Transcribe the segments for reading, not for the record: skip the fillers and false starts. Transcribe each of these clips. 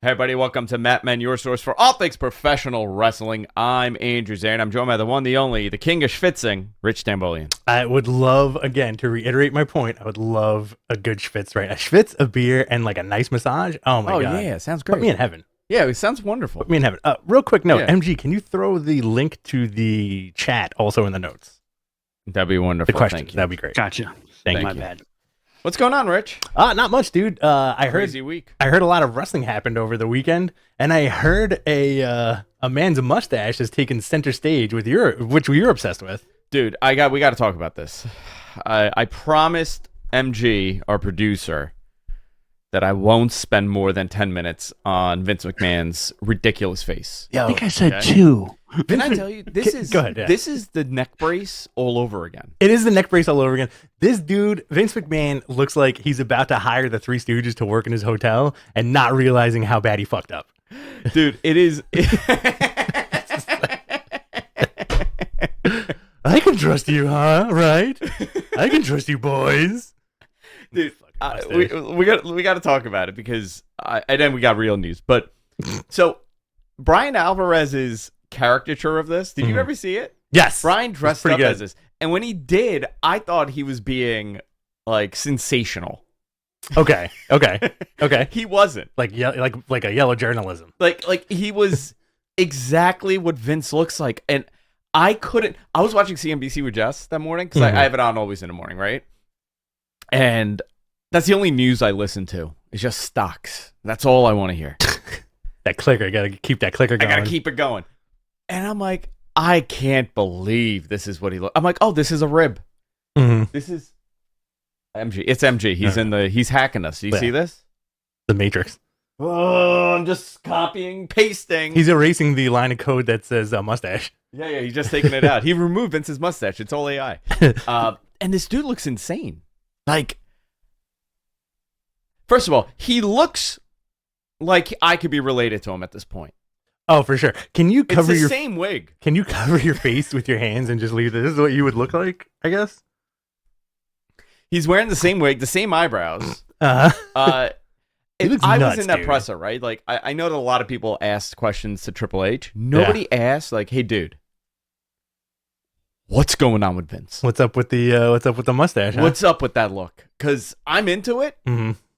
Hey everybody, welcome to Matt Men, your source for all things professional wrestling. I'm Andrew Zane. I'm joined by the one, the only, the king of schwitzing, Rich Stambolian. I would love, again, to reiterate my point, I would love a good schwitz, right? A schwitz, a beer, and like a nice massage. Oh my God. Yeah, sounds great. Put me in heaven. Yeah, it sounds wonderful. Put me in heaven. Real quick note, Yeah. MG, can you throw the link to the chat also in the notes? That'd be wonderful. The questions. Thank you. That'd be great. Gotcha. Thank My you. bad. What's going on, Rich? Not much, dude. Crazy week. I heard a lot of wrestling happened over the weekend, and I heard a man's mustache has taken center stage with which you're obsessed with. Dude, we got to talk about this. I promised MG, our producer, that I won't spend more than 10 minutes on Vince McMahon's ridiculous face. Yo, I think I said Okay. 2. Can I tell you, Go ahead, yeah. This is the neck brace all over again. it is the neck brace all over again. This dude, Vince McMahon, looks like he's about to hire the Three Stooges to work in his hotel and not realizing how bad he fucked up. Dude, it is... I can trust you, huh? Right? I can trust you, boys. Dude, we got to talk about it because and then we got real news. But so Brian Alvarez's caricature of this, did you ever see it? Yes. Brian dressed pretty up good. as this, and when he did, I thought he was being like sensational. Okay. He wasn't. Like a yellow journalism. Like he was exactly what Vince looks like, and I was watching CNBC with Jess that morning because I have it on always in the morning, right? And that's the only news I listen to. It's just stocks. That's all I want to hear. That clicker, you gotta keep that clicker going. I gotta keep it going. And I'm like, I can't believe this is what he looks. I'm like, oh, this is a rib. Mhm. This is MG. It's MG. He's hacking us. You Yeah. see this? The Matrix. Oh, I'm just copying, pasting. He's erasing the line of code that says mustache. Yeah, he's just taking it out. He removed Vince's mustache. It's all AI. And this dude looks insane. Like, first of all, he looks like I could be related to him at this point. Oh, for sure. Can you It's cover the your same wig. Can you cover your face with your hands and just leave it? This is what you would look like, I guess. He's wearing the same wig, the same eyebrows. He looks I was nuts, in that dude. presser, right? Like, I know that a lot of people asked questions to Triple H. Nobody asked, like, hey, dude, what's going on with Vince? What's up with the mustache? Huh? What's up with that look? Because I'm into it,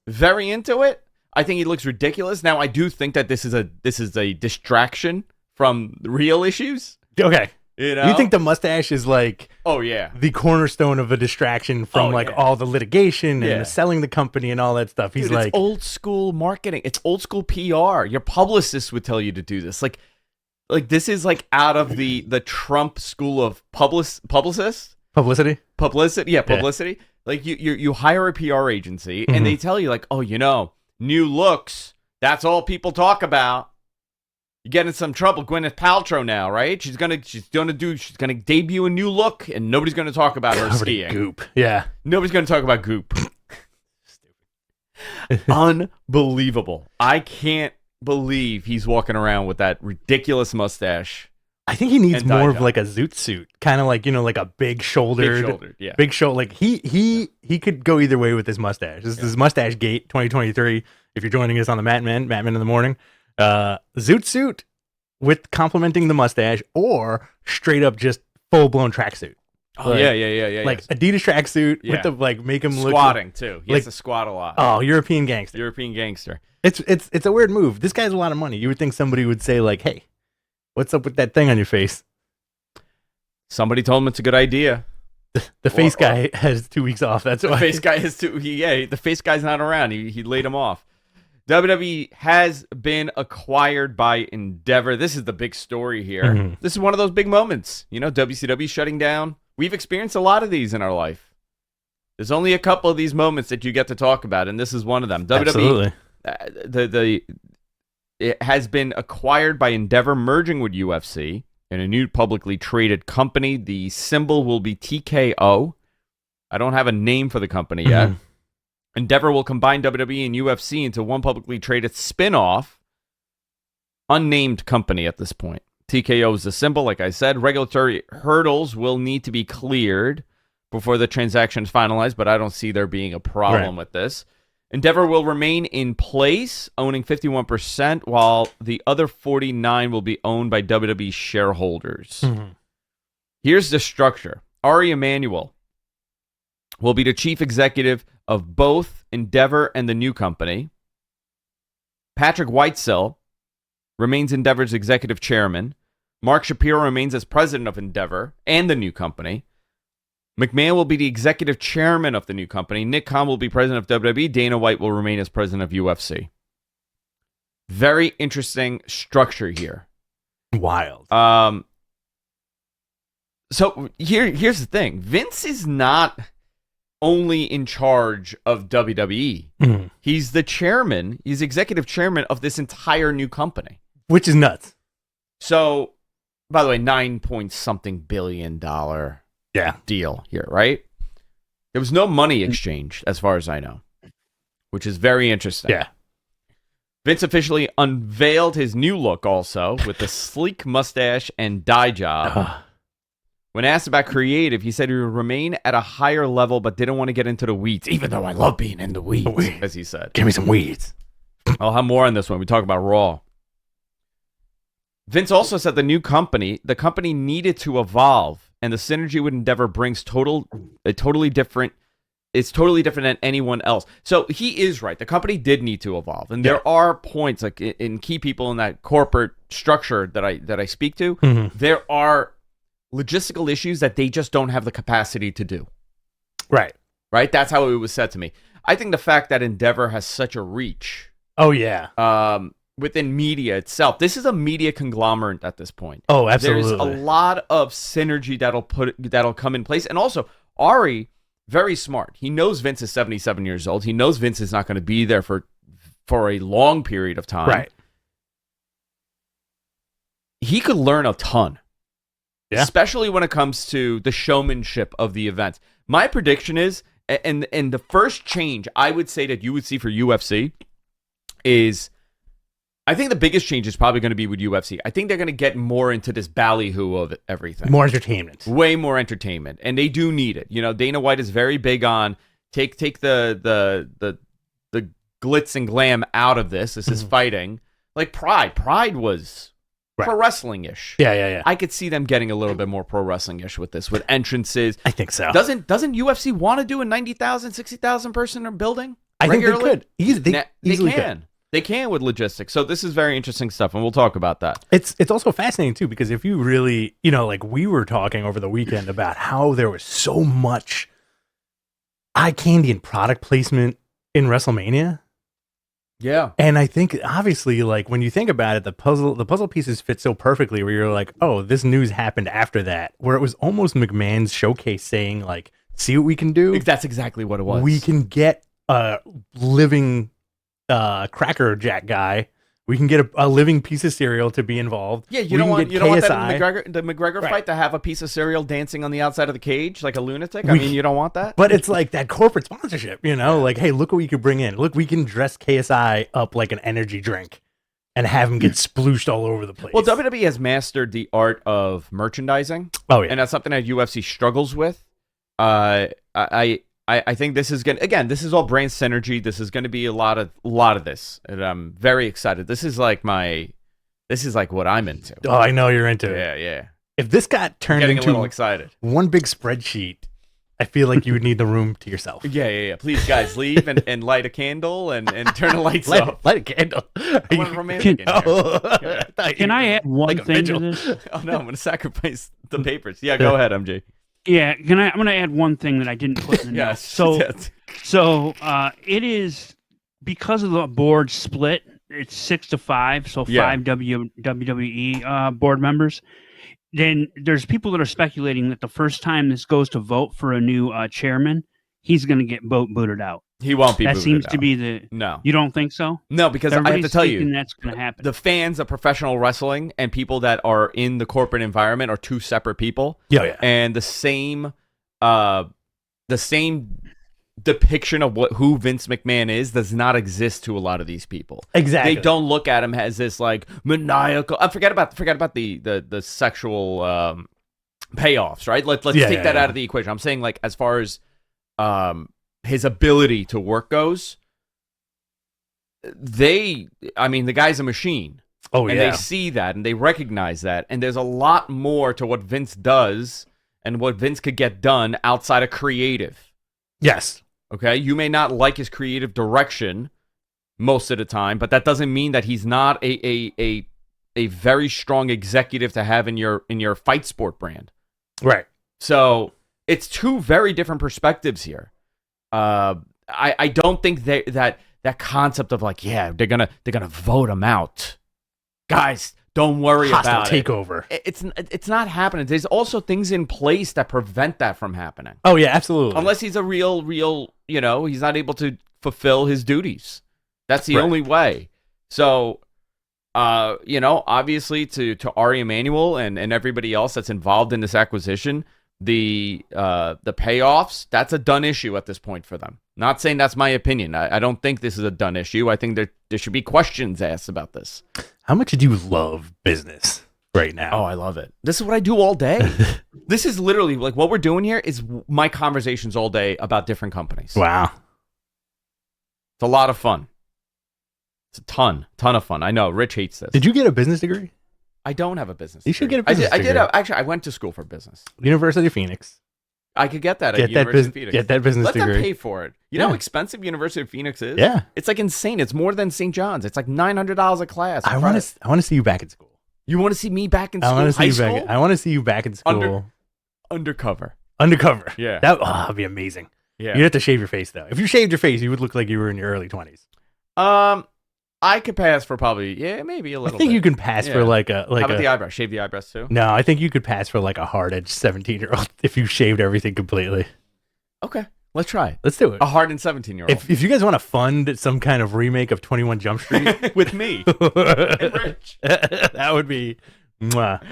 very into it. I think he looks ridiculous. Now, I do think that this is a distraction from the real issues. Okay. You know? You think the mustache is like Oh, yeah. the cornerstone of a distraction from Oh, yeah. all the litigation and Yeah. selling the company and all that stuff? He's Dude, like, it's old school marketing. It's old school PR. Your publicist would tell you to do this. Like this is like out of the Trump school of publicists. publicity. Publicity. Like you hire a PR agency and they tell you like, oh, new looks. That's all people talk about. You get in some trouble. Gwyneth Paltrow now, right? She's gonna debut a new look, and nobody's gonna talk about her Covered in skiing. goop. Yeah. Nobody's gonna talk about goop. Unbelievable. I can't believe he's walking around with that ridiculous mustache. I think he needs And dye more of job. like a zoot suit, kind of like like a big shouldered, Yeah. big shoulder. Like he could go either way with his mustache. This is Mustache Gate 2023. If you're joining us on the Matt Men in the morning, zoot suit with complementing the mustache, or straight up just full blown tracksuit. Oh, Like- yeah. Like Adidas tracksuit Yeah. with the make him look Squatting too. He has like- to squat a lot. Oh, European gangster. European gangster. It's a weird move. This guy's a lot of money. You would think somebody would say like, "Hey, what's up with that thing on your face?" Somebody told him it's a good idea. The face guy has 2 weeks off. That's The why. face guy is too. The face guy's not around. He laid him off. WWE has been acquired by Endeavor. This is the big story here. Mhm. This is one of those big moments. WCW shutting down. We've experienced a lot of these in our life. There's only a couple of these moments that you get to talk about, and this is one of them. WWE, Absolutely. it has been acquired by Endeavor, merging with UFC in a new publicly traded company. The symbol will be TKO. I don't have a name for the company yet. Mhm. Endeavor will combine WWE and UFC into one publicly traded spin-off, unnamed company at this point. TKO is the symbol, like I said. Regulatory hurdles will need to be cleared before the transaction is finalized, but I don't see there being a problem with this. Endeavor will remain in place, owning 51%, while the other 49% will be owned by WWE shareholders. Mm-hmm. Here's the structure. Ari Emanuel will be the chief executive of both Endeavor and the new company. Patrick Whitesell remains Endeavor's executive chairman. Mark Shapiro remains as president of Endeavor and the new company. McMahon will be the executive chairman of the new company. Nick Khan will be president of WWE. Dana White will remain as president of UFC. Very interesting structure here. Wild. So here's the thing. Vince is not only in charge of WWE. Mm-hmm. He's the chairman. He's executive chairman of this entire new company. Which is nuts. So, by the way, $9-point-something billion deal here, right? There was no money exchanged, as far as I know, which is very interesting. Yeah. Vince officially unveiled his new look also with the sleek mustache and dye job. When asked about creative, he said he would remain at a higher level but didn't want to get into the weeds, even though I love being in the weeds, as he said. Give me some weeds. I'll have more on this when we talk about Raw. Vince also said the company needed to evolve, and the synergy with Endeavor brings totally different than anyone else. So he is right. The company did need to evolve, and there are points like in key people in that corporate structure that I speak to. Mm-hmm. There are logistical issues that they just don't have the capacity to do. Right. That's how it was said to me. I think the fact that Endeavor has such a reach. Oh yeah. Within media itself, this is a media conglomerate at this point. Oh, absolutely. There's a lot of synergy that'll come in place, and also Ari, very smart. He knows Vince is 77 years old. He knows Vince is not going to be there for a long period of time. Right. He could learn a ton. Yeah. Especially when it comes to the showmanship of the events. My prediction is, and the first change I would say that you would see for UFC is, I think the biggest change is probably going to be with UFC. I think they're going to get more into this ballyhoo of everything. More entertainment. Way more entertainment. And they do need it. Dana White is very big on take the glitz and glam out of this. This is fighting. Like Pride. Pride was pro wrestling-ish. Yeah. I could see them getting a little bit more pro wrestling-ish with this, with entrances. I think so. Doesn't UFC want to do a 90,000, 60,000 person building? I regularly? think they could. They easily can. Could. They can with logistics. So this is very interesting stuff, and we'll talk about that. It's also fascinating, too, because if you really, like we were talking over the weekend about how there was so much eye candy and product placement in WrestleMania. Yeah. And I think, obviously, like, when you think about it, the puzzle pieces fit so perfectly where you're like, oh, this news happened after that, where it was almost McMahon's showcase saying, like, see what we can do? That's exactly what it was. We can get a living Cracker Jack guy. We can get a living piece of cereal to be involved. Yeah, you don't want that in the McGregor fight to have a piece of cereal dancing on the outside of the cage like a lunatic. You don't want that. But it's like that corporate sponsorship, like, hey, look what we could bring in. Look, we can dress KSI up like an energy drink and have him get splooshed all over the place. Well, WWE has mastered the art of merchandising. Oh yeah, and that's something that UFC struggles with. I think this is this is all brand synergy. This is going to be a lot of this, and I'm very excited. This is like what I'm into. Oh, I know you're into it. Yeah. If this got turned into a little excited, one big spreadsheet, I feel like you would need the room to yourself. Yeah. Please, guys, leave and light a candle and turn the lights off. Light a candle. I want romantic in here. Can I add one thing to this? Oh no, I'm going to sacrifice the papers. Yeah, go ahead, MJ. Yeah, I'm going to add one thing that I didn't put in the notes. So it is because of the board split. It's 6-5, so 5 WWE board members. Then there's people that are speculating that the first time this goes to vote for a new chairman, he's going to get booted out. He won't be. That booted seems out. to be the. No, you don't think so? No, because I have to tell you, that's going to happen. The fans of professional wrestling and people that are in the corporate environment are two separate people. Yeah. And the same depiction of who Vince McMahon is does not exist to a lot of these people. Exactly. They don't look at him as this like maniacal. Forget about the sexual payoffs, right? Let's take that out of the equation. I'm saying like as far as his ability to work goes, the guy's a machine. Oh, and they see that and they recognize that. And there's a lot more to what Vince does and what Vince could get done outside of creative. Yes. Okay? You may not like his creative direction most of the time, but that doesn't mean that he's not a very strong executive to have in your fight sport brand. Right. So it's two very different perspectives here. I don't think that concept of like, yeah, they're gonna vote him out. Guys, don't worry about it. Takeover. It's not happening. There's also things in place that prevent that from happening. Oh yeah, absolutely. Unless he's a real, he's not able to fulfill his duties. That's the only way. So, obviously to Ari Emanuel and everybody else that's involved in this acquisition, the payoffs, that's a done issue at this point for them. Not saying that's my opinion. I don't think this is a done issue. I think there should be questions asked about this. How much do you love business right now? Oh, I love it. This is what I do all day. This is literally like what we're doing here is my conversations all day about different companies. Wow. It's a lot of fun. It's a ton of fun. I know. Rich hates this. Did you get a business degree? I don't have a business You degree. should get a business degree. I did. Actually, I went to school for business. University of Phoenix. I could get that at University of Phoenix. Get that business Let degree. them pay for it. You know how expensive University of Phoenix is? Yeah. It's like insane. It's more than St. John's. It's like $900 a class. I want to see you back in school. You want to see me back in school? I want to see you back in school. Undercover. Yeah. That would be amazing. Yeah. You'd have to shave your face though. If you shaved your face, you would look like you were in your early 20s. I could pass for probably maybe a little. I think bit. you can pass for like a How about the eyebrows? Shave the eyebrows too? No, I think you could pass for like a hard-edged 17-year-old if you shaved everything completely. Okay, let's try it. Let's do it. A hardened 17-year-old. If you guys want to fund some kind of remake of 21 Jump Street with me and Rich, that would be. Mwah.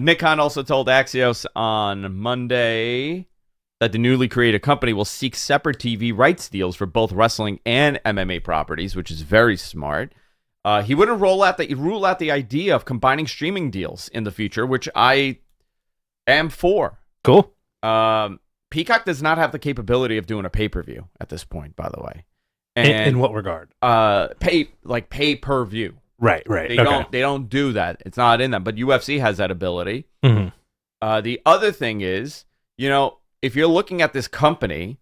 Nick Khan also told Axios on Monday that the newly created company will seek separate TV rights deals for both wrestling and MMA properties, which is very smart. He wouldn't rule out the idea of combining streaming deals in the future, which I am for. Cool. Peacock does not have the capability of doing a pay-per-view at this point, by the way. And in what regard? Pay per view. Right. They don't do that. It's not in them, but UFC has that ability. Mm-hmm. The other thing is, if you're looking at this company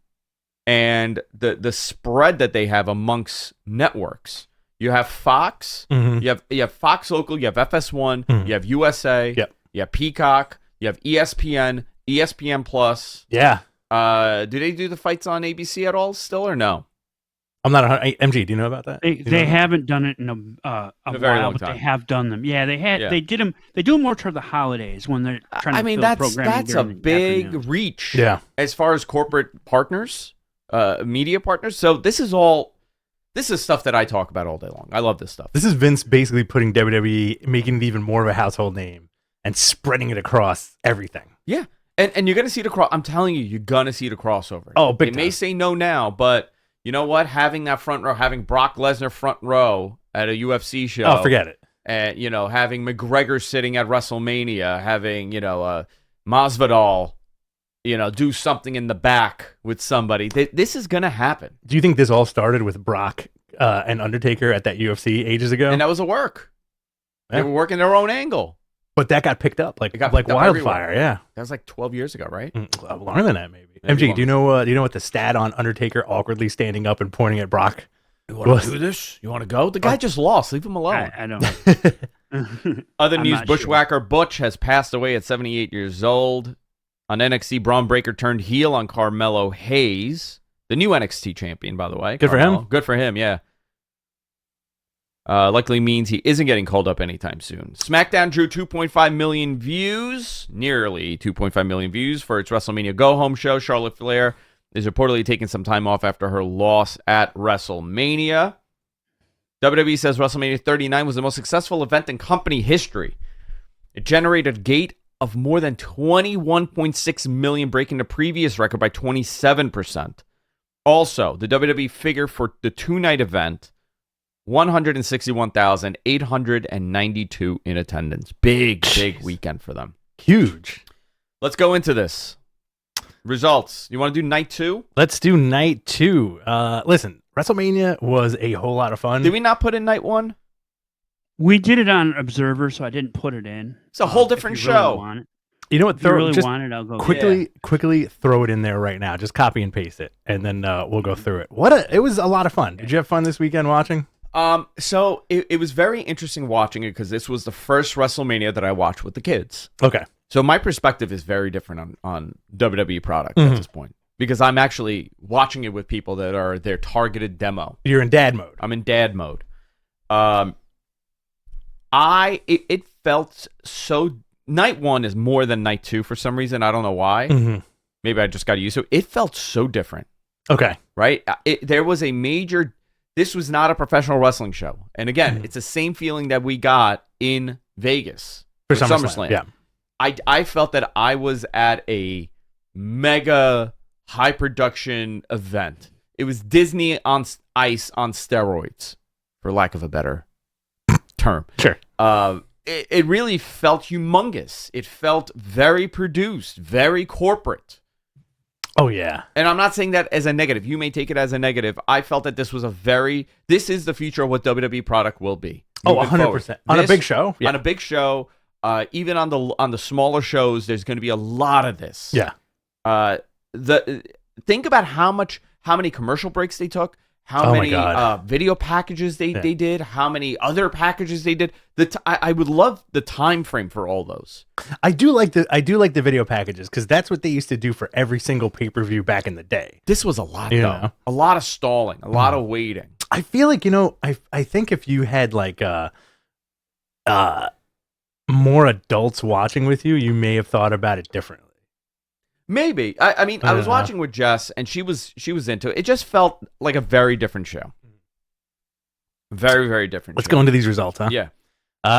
and the spread that they have amongst networks, you have Fox, you have Fox Local, you have FS1, you have USA, you have Peacock, you have ESPN, ESPN Plus. Yeah. Do they do the fights on ABC at all still or no? I'm not MG. Do you know about that? They haven't done it in a very while, long but time. they have done them. Yeah, they had. Yeah. They did them. They do them more toward the holidays when they're trying to fill programming. That's a big reach. Yeah. As far as corporate partners, media partners. So this is stuff that I talk about all day long. I love this stuff. This is Vince basically putting WWE, making it even more of a household name and spreading it across everything. Yeah, and you're gonna see the I'm telling you, you're gonna see the crossover. Oh, big time. They may say no now, but. You know what? Having that front row, having Brock Lesnar front row at a UFC show. Oh, forget it. And, having McGregor sitting at WrestleMania, having, Masvidal, do something in the back with somebody. This is going to happen. Do you think this all started with Brock and Undertaker at that UFC ages ago? And that was a work. Yeah. They were working their own angle. But that got picked up like wildfire. Everywhere. Yeah, that was like 12 years ago, right? Longer than that, maybe. MG, do you know what the stat on Undertaker awkwardly standing up and pointing at Brock? You want to do this? You want to go? The guy just lost. Leave him alone. I don't. Other news: Bushwhacker Butch has passed away at 78 years old. On NXT, Braun Breaker turned heel on Carmelo Hayes, the new NXT champion, by the way. Good for him. Good for him. Yeah. Likely means he isn't getting called up anytime soon. SmackDown drew 2.5 million views, nearly 2.5 million views for its WrestleMania Go-Home show. Charlotte Flair is reportedly taking some time off after her loss at WrestleMania. WWE says WrestleMania 39 was the most successful event in company history. It generated a gate of more than 21.6 million, breaking the previous record by 27%. Also, the WWE figure for the two-night event, 161,892 in attendance. Big weekend for them. Huge. Let's go into this. Results. You want to do night 2? Let's do night 2. Listen, WrestleMania was a whole lot of fun. Did we not put in night one? We did it on Observer, so I didn't put it in. It's a whole different show. You know what? If you really want it, I'll go Quickly throw it in there right now. Just copy and paste it, and then we'll go through it. It was a lot of fun. Did you have fun this weekend watching? So it was very interesting watching it because this was the first WrestleMania that I watched with the kids. Okay. So my perspective is very different on WWE product at this point because I'm actually watching it with people that are their targeted demo. You're in dad mode. I'm in dad mode. It felt so. Night one is more than night two for some reason. I don't know why. Mm-hmm. Maybe I just got used to it. It felt so different. Okay. Right? There was a major. This was not a professional wrestling show. And again, it's the same feeling that we got in Vegas for SummerSlam. Yeah. I felt that I was at a mega high production event. It was Disney on ice on steroids, for lack of a better term. Sure. It really felt humongous. It felt very produced, very corporate. Oh, yeah. And I'm not saying that as a negative. You may take it as a negative. I felt that this is the future of what WWE product will be. Oh, 100%. On a big show? Yeah. On a big show, even on the smaller shows, there's going to be a lot of this. Yeah. Think about how many commercial breaks they took, how many video packages they did, how many other packages they did. I would love the time frame for all those. I do like the video packages because that's what they used to do for every single pay-per-view back in the day. This was a lot though. A lot of stalling, a lot of waiting. I feel like, I think if you had like more adults watching with you, you may have thought about it differently. Maybe. I mean, I was watching with Jess, and she was into it. It just felt like a very different show. Very, very different. Let's go into these results, huh? Yeah.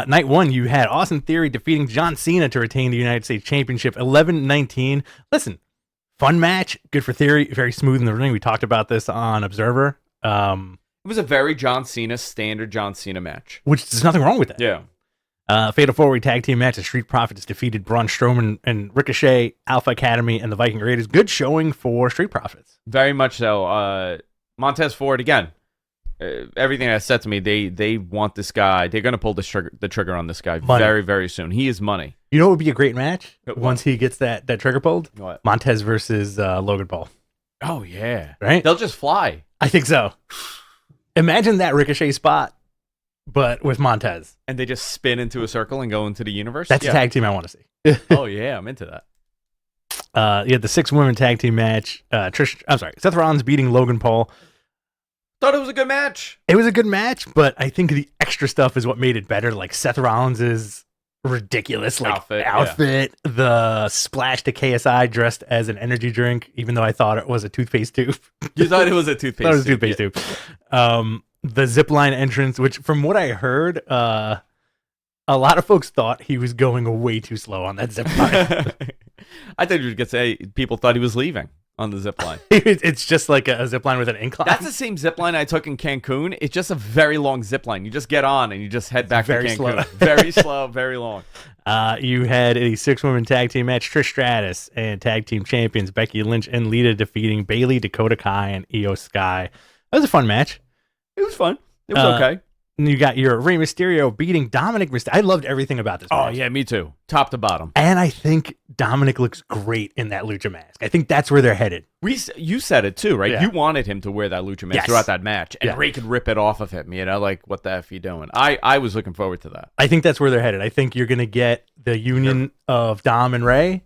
Night one, you had Austin Theory defeating John Cena to retain the United States Championship, 11-19. Listen, fun match. Good for Theory. Very smooth in the ring. We talked about this on Observer. It was a very standard John Cena match. Which there's nothing wrong with that. Yeah. Fatal 4-way tag team match. The Street Profits defeated Braun Strowman and Ricochet, Alpha Academy, and the Viking Raiders. Good showing for Street Profits. Very much so. Montez Ford, again, everything I said to me, they want this guy. They're going to pull the trigger on this guy very, very soon. He is money. You know what would be a great match once he gets that trigger pulled? What? Montez versus Logan Paul. Oh, yeah. Right? They'll just fly. I think so. Imagine that Ricochet spot, but with Montez. And they just spin into a circle and go into the universe? That's a tag team I want to see. Oh, yeah, I'm into that. You had the 6-women tag team match. Seth Rollins beating Logan Paul. Thought it was a good match. It was a good match, but I think the extra stuff is what made it better. Like Seth Rollins' ridiculous outfit, the splash to KSI dressed as an energy drink, even though I thought it was a toothpaste tube. You thought it was a toothpaste tube? It was a toothpaste tube. The zipline entrance, which from what I heard, a lot of folks thought he was going way too slow on that zipline. I thought you were going to say people thought he was leaving on the zipline. It's just like a zipline with an incline. That's the same zipline I took in Cancun. It's just a very long zipline. You just get on and you just head back to Cancun. Slow. Very slow, very long. You had a 6-woman tag team match. Trish Stratus and tag team champions Becky Lynch and Lita defeating Bayley, Dakota Kai, and Io Sky. That was a fun match. It was fun. It was okay. And you got your Rey Mysterio beating Dominic Mysterio. I loved everything about this match. Oh, yeah, me too. Top to bottom. And I think Dominic looks great in that lucha mask. I think that's where they're headed. You said it too, right? Yeah. You wanted him to wear that lucha mask throughout that match. And Rey could rip it off of him, like, what the F you doing? I was looking forward to that. I think that's where they're headed. I think you're going to get the union of Dom and Rey,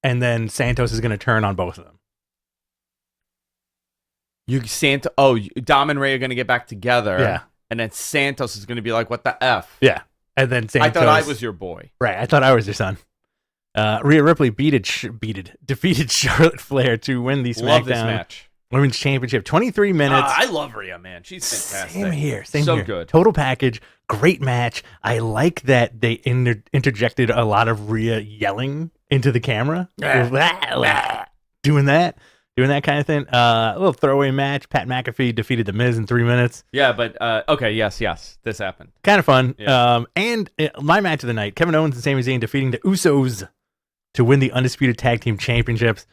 and then Santos is going to turn on both of them. Dom and Rey are going to get back together. Yeah. And then Santos is going to be like, what the F? Yeah. And then Santos. I thought I was your boy. Right. I thought I was your son. Rhea Ripley defeated Charlotte Flair to win the SmackDown Love this match. Women's Championship. 23 minutes. I love Rhea, man. She's fantastic. Same here. So good. Total package. Great match. I like that they interjected a lot of Rhea yelling into the camera. Doing that kind of thing. A little throwaway match. Pat McAfee defeated The Miz in 3 minutes. Yeah, but okay, yes, this happened. Kind of fun. Yeah. And my match of the night, Kevin Owens and Sami Zayn defeating the Usos to win the Undisputed Tag Team Championships.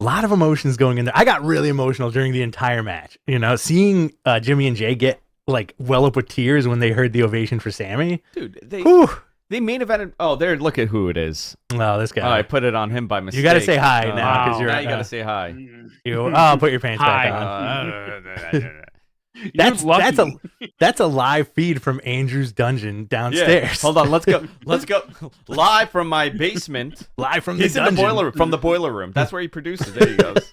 A lot of emotions going in there. I got really emotional during the entire match. You know, seeing Jimmy and Jay get like well up with tears when they heard the ovation for Sammy. Dude, they main evented. Oh, there! Look at who it is. Oh, this guy. Oh, I put it on him by mistake. You got to say hi now because now you got to say hi. Put your pants back on. That's a live feed from Andrew's dungeon downstairs. Yeah. Hold on, let's go live from my basement. Live from the He's dungeon. in the boiler from the boiler room. That's where he produces. There he goes.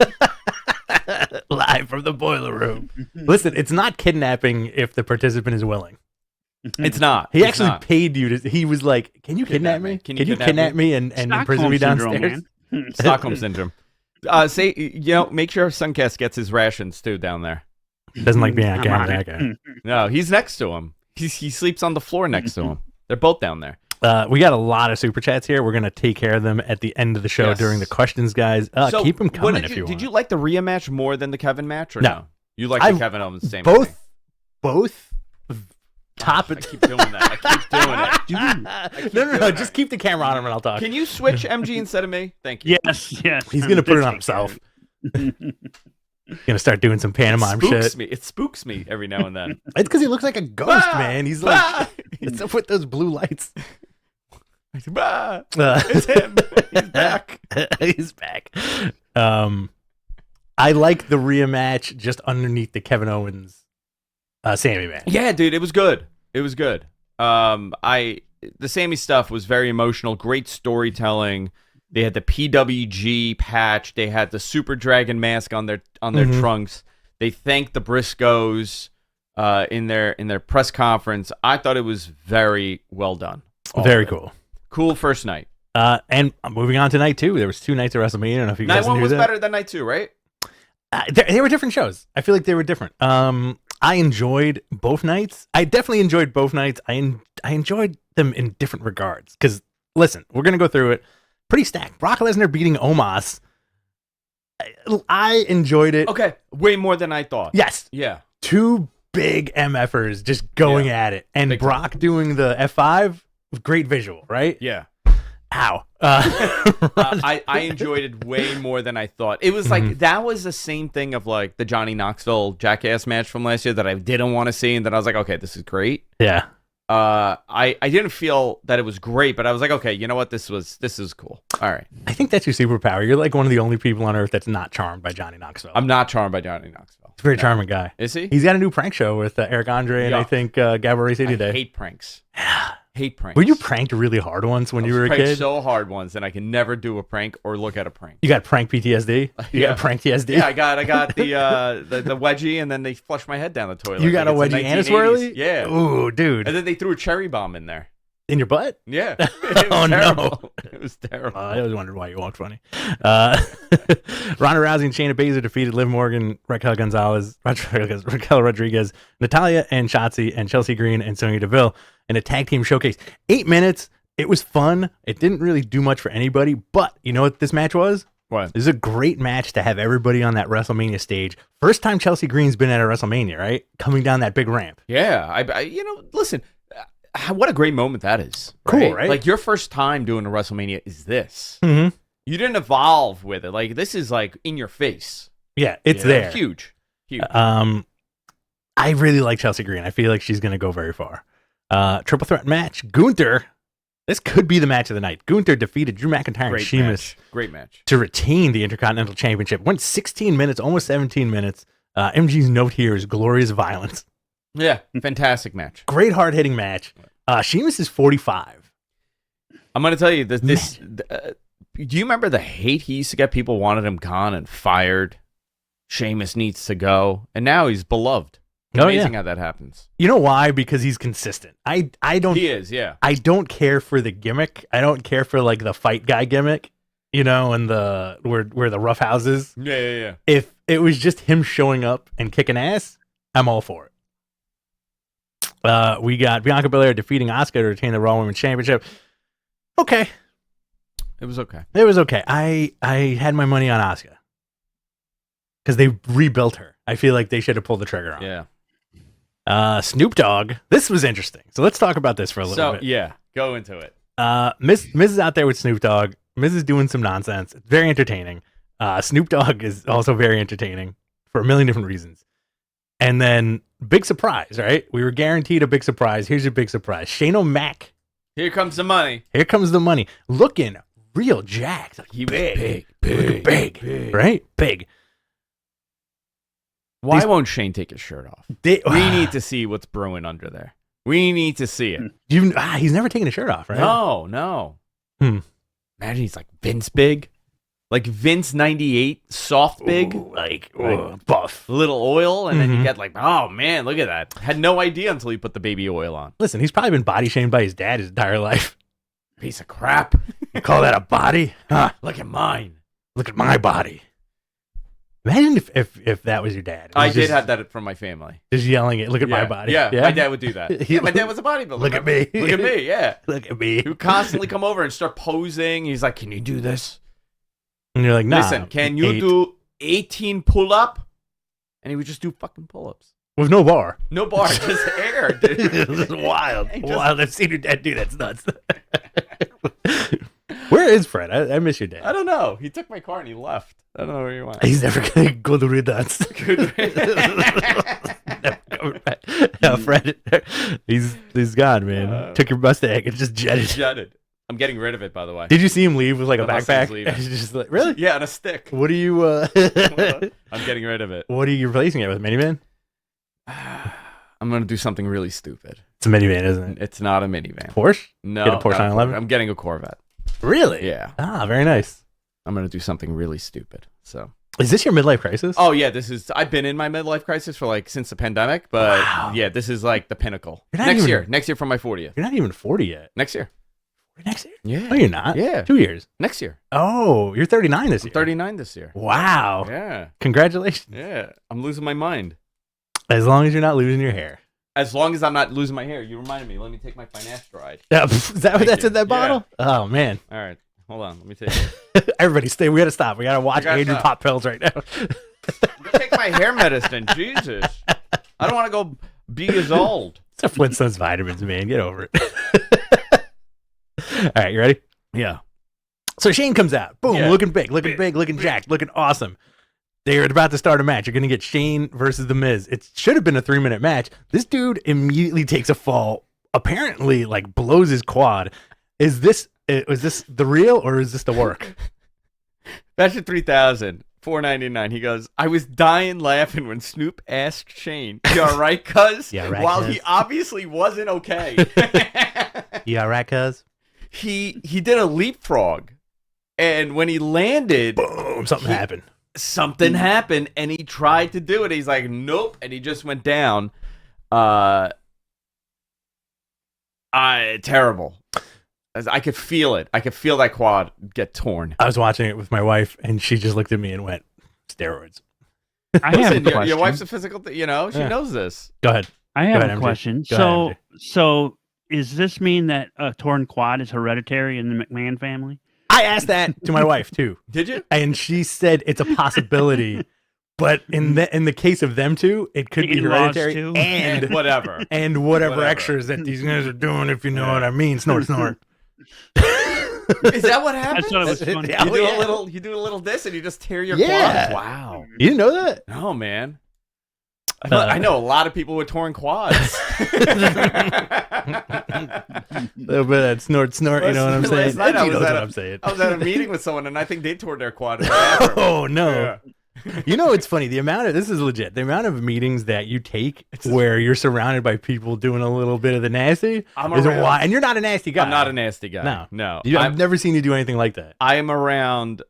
Live from the boiler room. Listen, it's not kidnapping if the participant is willing. It's not. He actually paid you to. He was like, "Can you kidnap me? Can you kidnap me and imprison me downstairs?" Stockholm syndrome. Make sure Suncast gets his rations too down there. Doesn't like being on camera. That guy. No, he's next to him. He sleeps on the floor next to him. They're both down there. We got a lot of super chats here. We're gonna take care of them at the end of the show during the questions, guys. So keep them coming if you want. Did you like the Rhea match more than the Kevin match, or no? You like the Kevin Owens same both thing? Both top. I keep doing that. No. Just keep the camera on him and I'll talk. Can you switch MG instead of me? Thank you. Yes. He's gonna put it on himself. He's gonna start doing some pantomime shit. It spooks me every now and then. It's because he looks like a ghost, man. He's like, what's up with those blue lights? It's him. He's back. He's back. I like the Rhea match just underneath the Kevin Owens Sammy match. Yeah, dude, it was good. The Sammy stuff was very emotional. Great storytelling. They had the PWG patch. They had the Super Dragon mask on their trunks. They thanked the Briscoes in their press conference. I thought it was very well done. Very cool. Cool first night. And moving on to night 2. There was 2 nights of WrestleMania. I don't know if you guys knew that. Night 1 was better than night 2, right? They were different shows. I feel like they were different. I enjoyed both nights. I definitely enjoyed both nights. I enjoyed them in different regards. Because, listen, we're going to go through it. Pretty stacked. Brock Lesnar beating Omos. I enjoyed it. Okay. Way more than I thought. Yes. Yeah. 2 big MFers just going at it. And Brock doing the F5. Great visual, right? Yeah. Ow. I enjoyed it way more than I thought. It was like, that was the same thing of like the Johnny Knoxville Jackass match from last year that I didn't want to see. And then I was like, okay, this is great. Yeah. I didn't feel that it was great, but I was like, okay, you know what? This is cool. All right. I think that's your superpower. You're like one of the only people on earth that's not charmed by Johnny Knoxville. I'm not charmed by Johnny Knoxville. He's a very charming guy. Is he? He's got a new prank show with Eric Andre and I think Gabo Race today. I hate pranks. Hate pranks. Were you pranked really hard once when you were a kid? So hard once, and I can never do a prank or look at a prank. You got prank PTSD? You got prank TSD? Yeah, I got the wedgie, and then they flushed my head down the toilet. You got a wedgie and a swirly? Yeah. Ooh, dude. And then they threw a cherry bomb in there. In your butt? Yeah. Oh, no. It was terrible. I always wondered why you walked funny. Ronda Rousey and Shayna Baszler defeated Liv Morgan, Raquel Rodriguez, Natalya and Shotzi, and Chelsea Green and Sonya Deville in a tag team showcase. 8 minutes. It was fun. It didn't really do much for anybody, but you know what this match was? What? This is a great match to have everybody on that WrestleMania stage. First time Chelsea Green's been at a WrestleMania, right? Coming down that big ramp. Yeah. Listen. What a great moment that is. Right? Cool, right? Like, your first time doing a WrestleMania is this. Mm-hmm. You didn't evolve with it. Like, this is, like, in your face. Yeah, it's there. Huge. I really like Chelsea Green. I feel like she's going to go very far. Triple threat match. Gunther. This could be the match of the night. Gunther defeated Drew McIntyre and Sheamus. Great match. To retain the Intercontinental Championship. Went 16 minutes, almost 17 minutes. MG's note here is glorious violence. Yeah, fantastic match. Great hard-hitting match. Sheamus is 45. I'm going to tell you, do you remember the hate he used to get? People wanted him gone and fired. Sheamus needs to go. And now he's beloved. Amazing how that happens. You know why? Because he's consistent. I don't. He is, yeah. I don't care for the gimmick. I don't care for like the fight guy gimmick, and the where the rough houses. Yeah. If it was just him showing up and kicking ass, I'm all for it. We got Bianca Belair defeating Asuka to retain the Raw Women's Championship. Okay. It was okay. I had my money on Asuka because they rebuilt her. I feel like they should have pulled the trigger on. Yeah. Snoop Dogg. This was interesting. So let's talk about this for a little bit. Yeah, go into it. Miz is out there with Snoop Dogg. Miz is doing some nonsense. It's very entertaining. Snoop Dogg is also very entertaining for a million different reasons. And then big surprise, right? We were guaranteed a big surprise. Here's your big surprise. Shane O'Mac. Here comes the money. Here comes the money. Looking real jacked. Like, He was big. big, right? Big. Why won't Shane take his shirt off? We need to see what's brewing under there. We need to see it. He's never taken his shirt off, right? No. Imagine he's like Vince big. Like Vince 98, soft big. Ooh, like buff. Little oil, and then you get like, oh man, look at that. Had no idea until you put the baby oil on. Listen, he's probably been body shamed by his dad his entire life. Piece of crap. You call that a body? Huh? Look at mine. Look at my body. Imagine if that was your dad. I did have that from my family. Just yelling it, look at my body. Yeah, my dad would do that. Yeah, my dad was a bodybuilder. Look at me. Look at me, yeah. Look at me. He would constantly come over and start posing. He's like, can you do this? And you're like, nah. Listen, can you do 18 pull-up? And he would just do fucking pull-ups. With no bar. No bar, just air, dude. This is wild. Wild. I've seen your dad do that's nuts. Where is Fred? I miss your dad. I don't know. He took my car and he left. I don't know where he went. He's never going to go to redance. No, Fred, he's gone, man. Took your Mustang and just jetted. I'm getting rid of it, by the way. Did you see him leave with like a backpack? He's just like, really? Yeah, and a stick. What are you? I'm getting rid of it. What are you replacing it with? A minivan? I'm gonna do something really stupid. It's a minivan, isn't it? It's not a minivan. Porsche? No, get a Porsche 911. I'm getting a Corvette. Really? Yeah. Ah, very nice. I'm gonna do something really stupid. So. Is this your midlife crisis? Oh yeah, I've been in my midlife crisis for like since the pandemic, but yeah, this is like the pinnacle. Next year for my 40th. You're not even 40 yet. Next year. Next year? Yeah. No, you're not. Yeah. 2 years. Next year. Oh, you're 39 this year. 39 this year. Wow. Yeah. Congratulations. Yeah. I'm losing my mind. As long as you're not losing your hair. As long as I'm not losing my hair. You reminded me. Let me take my finasteride ride. Is that what that's in that bottle? Yeah. Oh, man. All right. Hold on. Let me take it. Everybody stay. We got to stop. We got to watch Andrew pop pills right now. Go take my hair medicine. Jesus. I don't want to go be as old. It's a Flintstones vitamins, man. Get over it. All right. You ready? Yeah. So Shane comes out. Boom. Yeah. Looking big, looking jacked, looking awesome. They're about to start a match. You're going to get Shane versus The Miz. It should have been a 3-minute match. This dude immediately takes a fall. Apparently, like, blows his quad. Is this the real or is this the work? Match 3,000, $4.99. He goes, I was dying laughing when Snoop asked Shane, "You all right, cuz?" Yeah, right, while cuz. he obviously wasn't okay. You all right, cuz? He did a leapfrog, and when he landed, boom, something happened. Something happened, and he tried to do it. He's like, nope, and he just went down. Terrible. I could feel it. I could feel that quad get torn. I was watching it with my wife, and she just looked at me and went, "Steroids." I have a question. Your wife's a physical, she knows this. Go ahead. I have a question. Go ahead, so does this mean that a torn quad is hereditary in the McMahon family? I asked that to my wife too. Did you? And she said it's a possibility, but in the case of them two, it could be hereditary and whatever extras that these guys are doing. If you know what I mean, snort. Is that what happened? I thought it was funny. You do a little this and you just tear your quads. Wow. You didn't know that? No, man. I know a lot of people with torn quads. A little bit of snort. You know what I'm saying? I was at a meeting with someone and I think they tore their quad. Oh no. Yeah. You know, it's funny. This is legit. The amount of meetings that you take where you're surrounded by people doing a little bit of the nasty is wild. And you're not a nasty guy. I'm not a nasty guy. No. I've never seen you do anything like that. I am around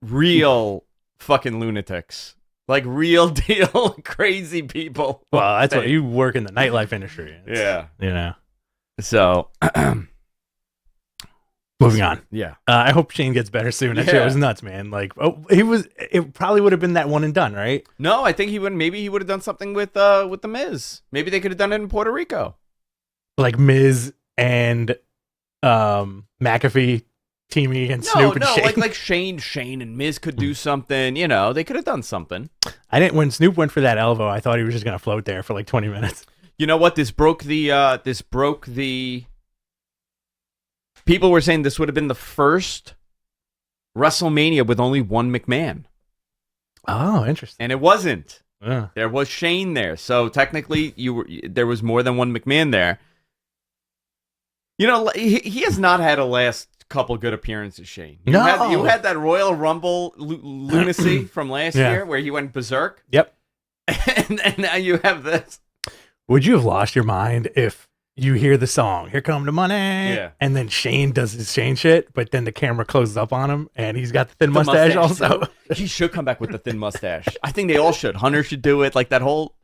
real fucking lunatics. Like real deal crazy people. Well, that's what you work in the nightlife industry. Yeah. You know. So moving on. Yeah. I hope Shane gets better soon. That shit was nuts, man. Like, it probably would have been that one and done, right? No, I think maybe he would have done something with the Miz. Maybe they could have done it in Puerto Rico. Like Miz and McAfee teaming against Snoop and Shane. like Shane and Miz could do something. You know, they could have done something. When Snoop went for that elbow, I thought he was just gonna float there for like 20 minutes. You know what? This broke the. People were saying this would have been the first WrestleMania with only one McMahon. Oh, interesting. And it wasn't. Yeah. There was Shane there. So technically, there was more than one McMahon there. You know, he has not had a last couple good appearances, Shane. You had that Royal Rumble lunacy from last year where he went berserk. Yep. And now you have this. Would you have lost your mind if you hear the song, Here Come the Money, and then Shane does his Shane shit, but then the camera closes up on him and he's got the thin mustache also? He should come back with the thin mustache. I think they all should. Hunter should do it, like that all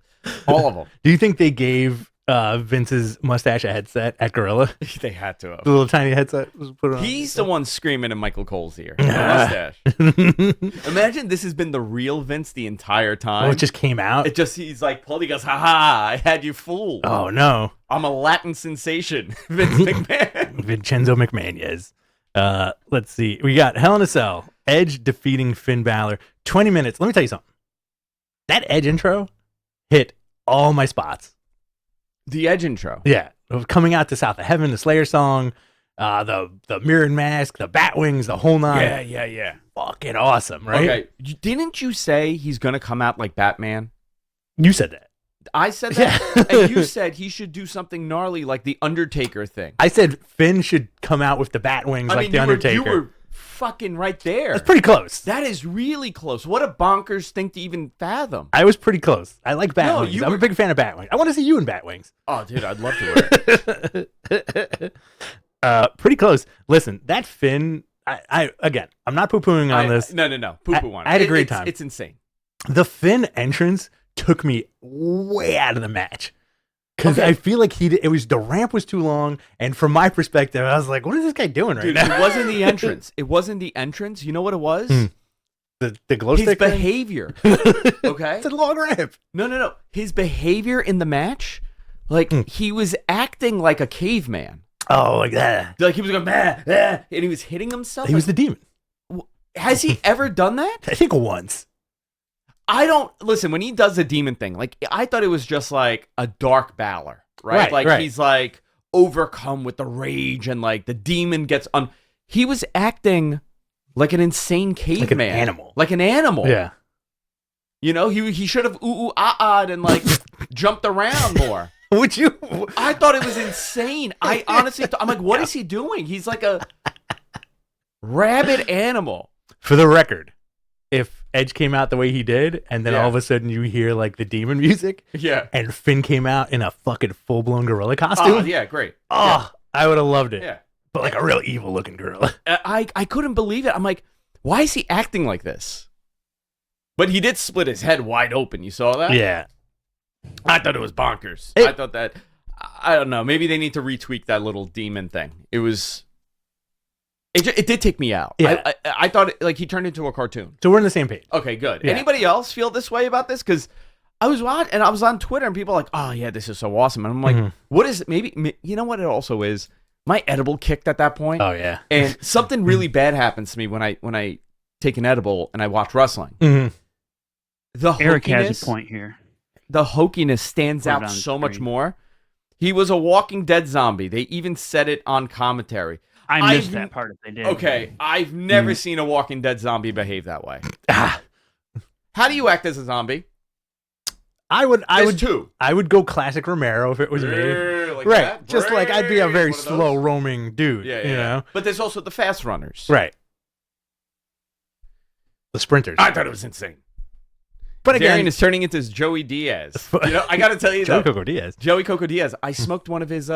of them. Do you think they gave Vince's mustache a headset at Gorilla? They had to have. The little tiny headset was put on. He's the one screaming in Michael Cole's ear. The mustache. Imagine this has been the real Vince the entire time. Oh, it just came out? He's like, pulled, he goes, ha, I had you fooled. Oh, no. I'm a Latin sensation, Vince McMahon. Vincenzo McMahon. Let's see. We got Hell in a Cell. Edge defeating Finn Balor. 20 minutes. Let me tell you something. That Edge intro hit all my spots. The Edge intro. Yeah. Coming out to South of Heaven, the Slayer song, the mirrored mask, the bat wings, the whole nine. Yeah. Fucking awesome, right? Okay. Didn't you say he's going to come out like Batman? You said that. I said that? Yeah. And you said he should do something gnarly like the Undertaker thing. I said Finn should come out with the bat wings like the Undertaker. You were fucking right there. That's pretty close. That is really close. What a bonkers thing to even fathom. I was pretty close. I like bat wings. I'm a big fan of bat wings. I want to see you in bat wings. Oh, dude, I'd love to wear it. Pretty close. Listen, that Finn, I'm not poo-pooing on this. No. Poo-poo on it. I had a great time. It's insane. The Finn entrance took me way out of the match. Because I feel like the ramp was too long, and from my perspective, I was like, "What is this guy doing right now?" It wasn't the entrance. You know what it was? The glow stick. His behavior. Okay, it's a long ramp. No. His behavior in the match, like he was acting like a caveman. Oh, like that. Like he was going, and he was hitting himself. He was the demon. Has he ever done that? I think once. I don't listen when he does the demon thing. Like I thought it was just like a dark Balor, right? Like he's like overcome with the rage and like the demon gets on. He was acting like an insane caveman, like an animal. Yeah, you know, he should have ooh-ah'd and like jumped around more. Would you? I thought it was insane. I honestly, I'm like, what is he doing? He's like a rabid animal. For the record, if Edge came out the way he did, and then all of a sudden you hear like the demon music, and Finn came out in a fucking full-blown gorilla costume. Oh, yeah, great. Oh, I would have loved it. Yeah. But like a real evil-looking gorilla. I couldn't believe it. I'm like, why is he acting like this? But he did split his head wide open. You saw that? Yeah. I thought it was bonkers. I thought that, I don't know, maybe they need to retweak that little demon thing. It did take me out. Yeah. I thought like he turned into a cartoon. So we're on the same page. Okay, good. Yeah. Anybody else feel this way about this? Because I was on Twitter and people are like, oh yeah, this is so awesome. And I'm like, what is it? Maybe, you know what it also is? My edible kicked at that point. Oh yeah. And something really bad happens to me when I take an edible and I watch wrestling. The Eric has a point here. The hokiness stands out so much more. He was a Walking Dead zombie. They even said it on commentary. I missed that part if they did. Okay, I've never seen a Walking Dead zombie behave that way. How do you act as a zombie? I would go classic Romero if it was me. Like right. That? Just like I'd be a very slow roaming dude. Yeah. You know? But there's also the fast runners. Right. The sprinters. I thought it was insane. But again, Darian is turning into his Joey Diaz. You know, I got to tell you Joey Coco Diaz. I smoked one of his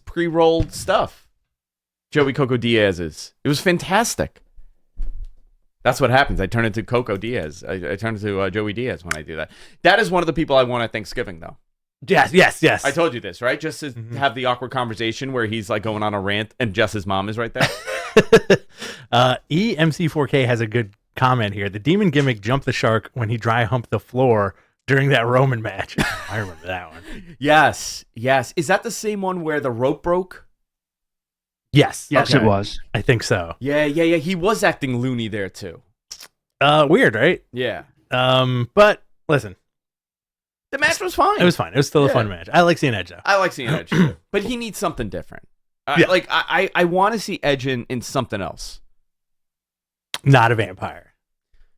pre-rolled stuff. Joey Coco Diaz's. It was fantastic. That's what happens. I turn into Coco Diaz. I turn into Joey Diaz when I do that. That is one of the people I want at Thanksgiving, though. Yes. I told you this, right? Just to have the awkward conversation where he's like going on a rant and Jess's mom is right there. EMC4K has a good comment here. The demon gimmick jumped the shark when he dry humped the floor during that Roman match. I remember that one. Yes. Is that the same one where the rope broke? Yes, it was. I think so. Yeah. He was acting loony there too. Weird, right? Yeah. But listen, the match was fine. It was fine. It was still a fun match. I like seeing Edge though. I like seeing Edge too. But he needs something different. I want to see Edge in something else. Not a vampire.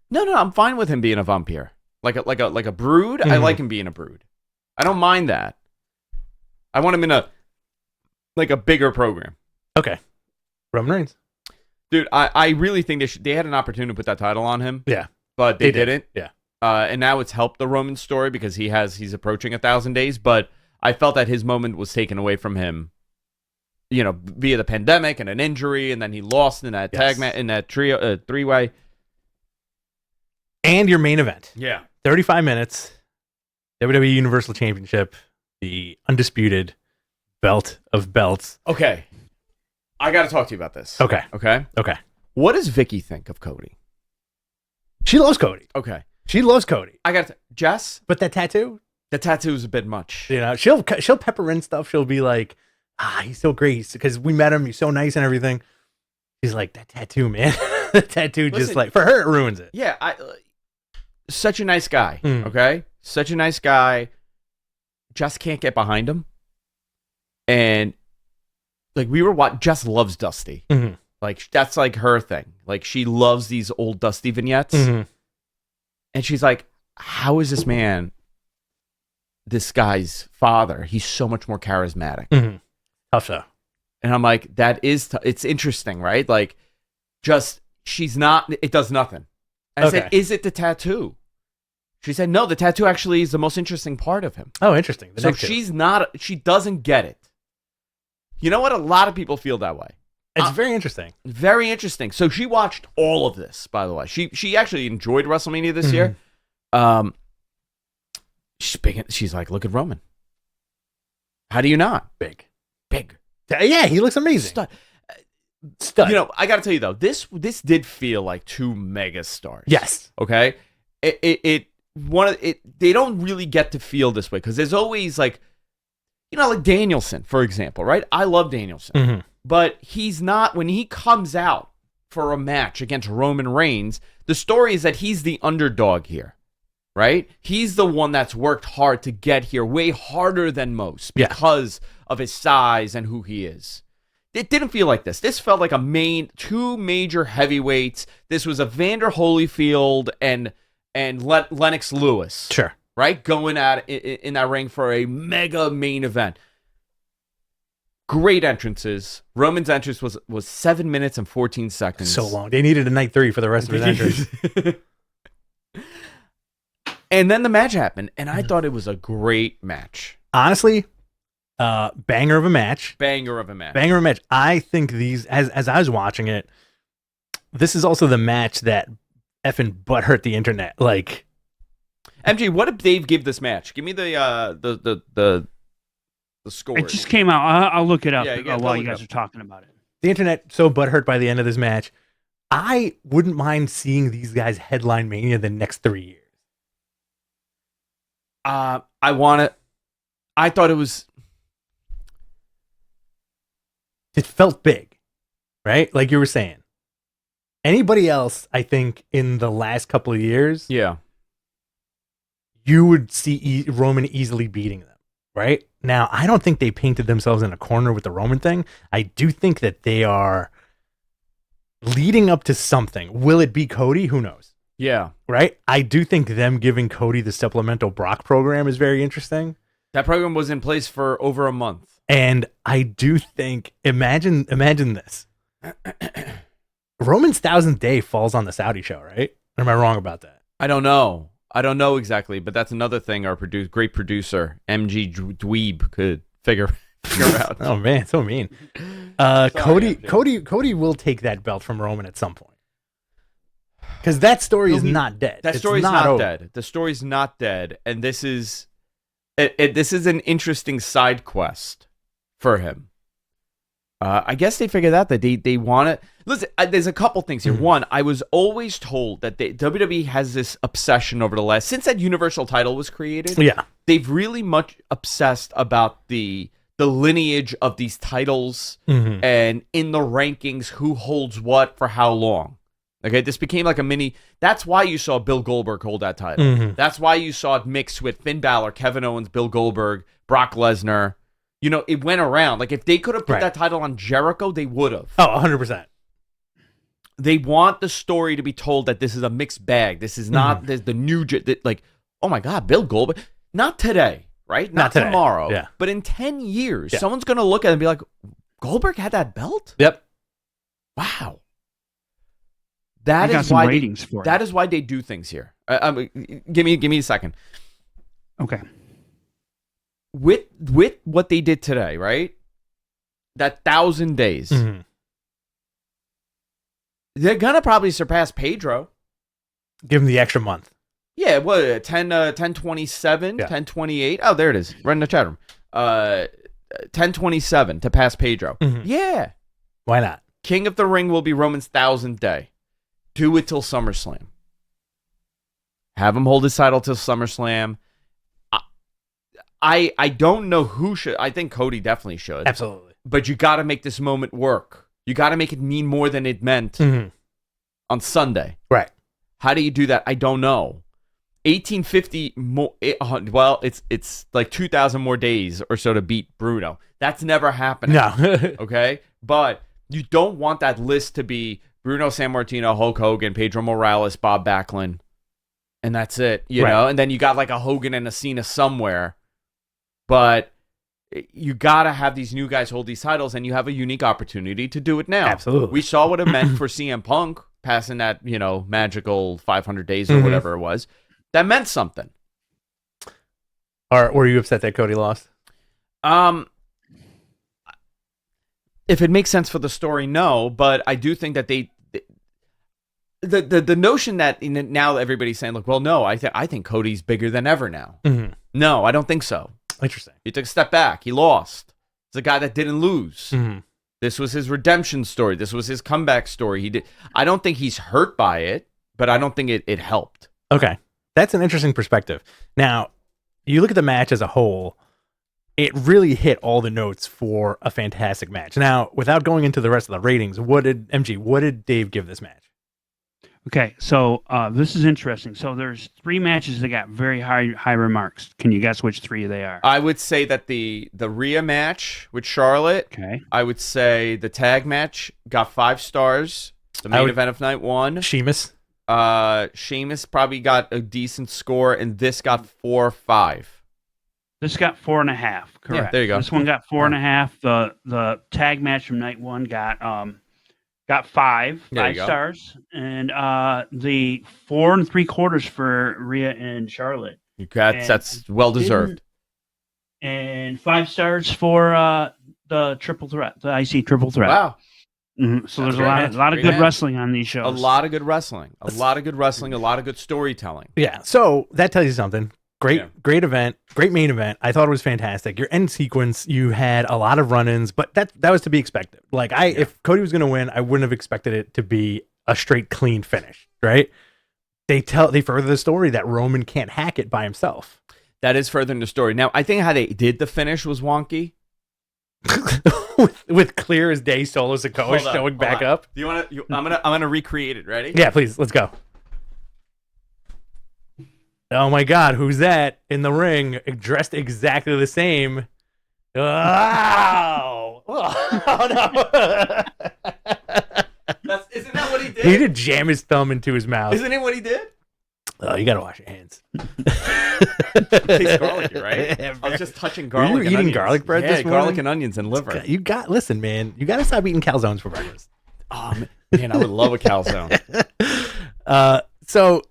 No, I'm fine with him being a vampire. Like a brood. I like him being a brood. I don't mind that. I want him in a bigger program. Okay. Roman Reigns. Dude, I really think they had an opportunity to put that title on him. Yeah. But they didn't. Yeah. And now it's helped the Roman story because he's approaching 1,000 days, but I felt that his moment was taken away from him, via the pandemic and an injury, and then he lost in that tag match, in that three-way. And your main event. Yeah. 35 minutes, WWE Universal Championship, the undisputed belt of belts. Okay. I got to talk to you about this. Okay. Okay? What does Vicky think of Cody? She loves Cody. Okay. She loves Cody. I got Jess? But that tattoo? The tattoo is a bit much. She'll pepper in stuff. She'll be like, he's so great because we met him. He's so nice and everything. She's like, that tattoo, man. The tattoo just for her, it ruins it. Yeah. Such a nice guy. Okay? Such a nice guy. Just can't get behind him. And Jess loves Dusty. Mm-hmm. Like, that's like her thing. Like, she loves these old Dusty vignettes. Mm-hmm. And she's like, how is this man this guy's father? He's so much more charismatic. Mm-hmm. Tough show. And I'm like, that is, it's interesting, right? Like, just, she's not, it does nothing. And I said, is it the tattoo? She said, no, the tattoo actually is the most interesting part of him. Oh, interesting. So she doesn't get it. You know what? A lot of people feel that way. It's very interesting. Very interesting. So she watched all of this, by the way. She actually enjoyed WrestleMania this year. She's like, look at Roman. How do you not? Big. Yeah, he looks amazing. Stud. I got to tell you though, this did feel like two mega stars. Yes. Okay. They don't really get to feel this way because there's always like Danielson, for example, right? I love Danielson, but he's not, when he comes out for a match against Roman Reigns, the story is that he's the underdog here, right? He's the one that's worked hard to get here, way harder than most because of his size and who he is. It didn't feel like this. This felt like two major heavyweights. This was Evander Holyfield and Lennox Lewis. Sure. Right? Going at in that ring for a mega main event. Great entrances. Roman's entrance was 7 minutes and 14 seconds. So long. They needed a night 3 for the rest of his entrance. And then the match happened, and I thought it was a great match. Honestly, banger of a match. I think these, as I was watching it, this is also the match that effing butthurt the internet. Like, MG, what did Dave give this match? Give me the score. It just came out. I'll look it up while you guys are talking about it. The internet so butthurt by the end of this match. I wouldn't mind seeing these guys headline Mania the next 3 years. I thought it was. It felt big, right? Like you were saying. Anybody else, I think, in the last couple of years, you would see Roman easily beating them, right? Now, I don't think they painted themselves in a corner with the Roman thing. I do think that they are leading up to something. Will it be Cody? Who knows? Yeah. Right? I do think them giving Cody the supplemental Brock program is very interesting. That program was in place for over a month. And I do think, imagine this. Roman's 1000th day falls on the Saudi show, right? Or am I wrong about that? I don't know exactly, but that's another thing our great producer, MG Dweeb, could figure out. Oh, man, so mean. Cody will take that belt from Roman at some point. Because that story is not dead. That story's not dead. The story's not dead. And this is an interesting side quest for him. I guess they figured out that they want to... Listen, there's a couple things here. One, I was always told that WWE has this obsession over the last... Since that Universal title was created, they've really much obsessed about the lineage of these titles and in the rankings, who holds what for how long. Okay, this became like a mini... That's why you saw Bill Goldberg hold that title. That's why you saw it mixed with Finn Balor, Kevin Owens, Bill Goldberg, Brock Lesnar. it went around. Like if they could have put that title on Jericho, they would have. Oh, 100%. They want the story to be told that this is a mixed bag. This is not the new, like, oh my God, Bill Goldberg. Not today, right? Not today. tomorrow. Yeah. But in 10 years, someone's going to look at it and be like, Goldberg had that belt? Yep. Wow. That is why ratings for that is why they do things here. Give me a second. Okay. With what they did today, right? That 1,000 days. Mm-hmm. They're gonna probably surpass Pedro. Give him the extra month. Yeah, what 10/27, 10/28. Oh, there it is. Right in the chat room. 10/27 to pass Pedro. Mm-hmm. Yeah. Why not? King of the Ring will be Roman's 1,000th day. Do it till SummerSlam. Have him hold his title till SummerSlam. I don't know who should. I think Cody definitely should. Absolutely. But you got to make this moment work. You got to make it mean more than it meant on Sunday. Right. How do you do that? I don't know. 1850 more. Well, it's like 2,000 more days or so to beat Bruno. That's never happening. No. Okay, but you don't want that list to be Bruno Sammartino, Hulk Hogan, Pedro Morales, Bob Backlund, and that's it. You know, and then you got like a Hogan and a Cena somewhere, but you got to have these new guys hold these titles, and you have a unique opportunity to do it now. Absolutely. We saw what it meant for CM Punk passing that, magical 500 days or whatever it was. That meant something. Or were you upset that Cody lost? If it makes sense for the story, no. But I do think that the notion that now everybody's saying, like, well, no, I think Cody's bigger than ever now. Mm-hmm. No, I don't think so. Interesting. He took a step back. He lost. It's a guy that didn't lose. Mm-hmm. This was his redemption story. This was his comeback story. I don't think he's hurt by it, but I don't think it helped. Okay. That's an interesting perspective. Now, you look at the match as a whole, it really hit all the notes for a fantastic match. Now, without going into the rest of the ratings, what did Dave give this match? Okay, so this is interesting. So there's 3 matches that got very high remarks. Can you guess which 3 they are? I would say that the Rhea match with Charlotte. Okay. I would say the tag match got 5 stars. The main event of night 1. Sheamus. Sheamus probably got a decent score, and this got 4 or 5. This got 4.5. Correct. Yeah, there you go. This one got 4.5. The tag match from night 1 got 5 stars, and the 4 3/4 for Rhea and Charlotte. That's well deserved. And 5 stars for the triple threat, the IC triple threat. Wow. Mm-hmm. So there's a lot of good wrestling on these shows. A lot of good wrestling. A lot of good storytelling. Yeah. So that tells you something. Great event, great main event. I thought it was fantastic. Your end sequence, you had a lot of run-ins, but that was to be expected. Like if Cody was going to win, I wouldn't have expected it to be a straight clean finish, right? They further the story that Roman can't hack it by himself. That is furthering the story. Now, I think how they did the finish was wonky. with clear as day Solo Sikoa showing back up. Do you want to? I'm gonna recreate it. Ready? Yeah, please. Let's go. Oh my God, who's that in the ring, dressed exactly the same? Wow! Oh no! Isn't that what he did? He did jam his thumb into his mouth. Isn't it what he did? Oh, you gotta wash your hands. It tastes garlicky, right? I was just touching garlic. Were you eating onions. garlic bread this morning? Garlic and onions and liver. Listen, man, you gotta stop eating calzones for breakfast. Oh man, I would love a calzone. So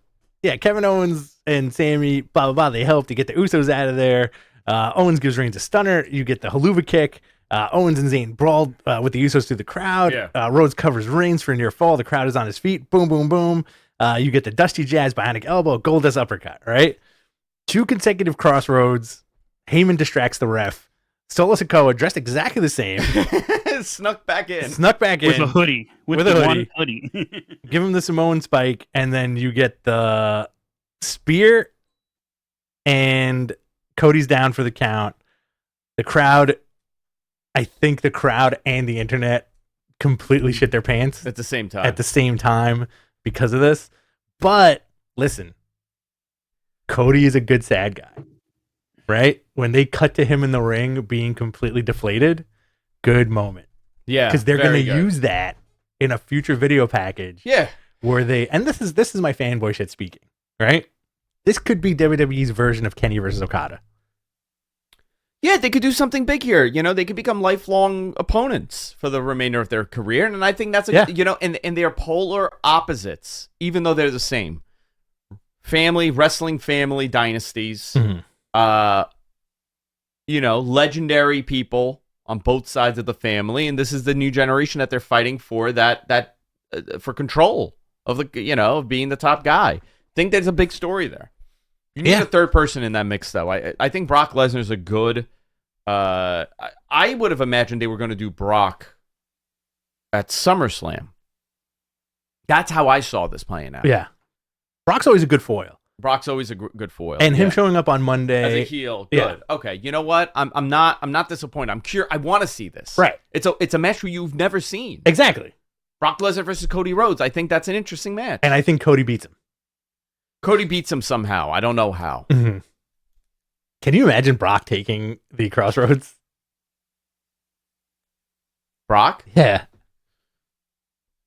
yeah, Kevin Owens and Sammy, blah blah blah. They help to get the Usos out of there. Owens gives Reigns a stunner. You get the haluva kick. Owens and Zayn brawl with the Usos through the crowd. Yeah. Rhodes covers Reigns for a near fall. The crowd is on his feet. Boom, boom, boom. You get the Dusty Jazz, bionic elbow, Goldust uppercut, right? 2 consecutive crossroads. Heyman distracts the ref. Solo Sikoa, dressed exactly the same. Snuck back in. With a hoodie. With a hoodie. Give him the Samoan spike, and then you get the spear, and Cody's down for the count. The crowd, I think the crowd and the internet completely shit their pants at the same time because of this. But listen, Cody is a good sad guy. right? When they cut to him in the ring being completely deflated, good moment. Yeah. Because they're going to use that in a future video package. Yeah. Where they, and this is my fanboy shit speaking, right? This could be WWE's version of Kenny versus Okada. Yeah, they could do something big here. You know, they could become lifelong opponents for the remainder of their career. And I think that's, you know, and they're polar opposites, even though they're the same. Wrestling family dynasties. Mm-hmm. You know, legendary people on both sides of the family. And this is the new generation that they're fighting for for control of the, you know, of being the top guy. I think there's a big story there. You need a third person in that mix, though. I think Brock Lesnar's a good. I would have imagined they were going to do Brock at SummerSlam. That's how I saw this playing out. Yeah, Brock's always a good foil. Brock's always a good foil, and him showing up on Monday as a heel. Good. Yeah. Okay. You know what? I'm not disappointed. I'm curious. I want to see this. Right. It's a match you've never seen. Exactly. Brock Lesnar versus Cody Rhodes. I think that's an interesting match. And I think Cody beats him. Cody beats him somehow. I don't know how. Mm-hmm. Can you imagine Brock taking the Crossroads? Brock? Yeah.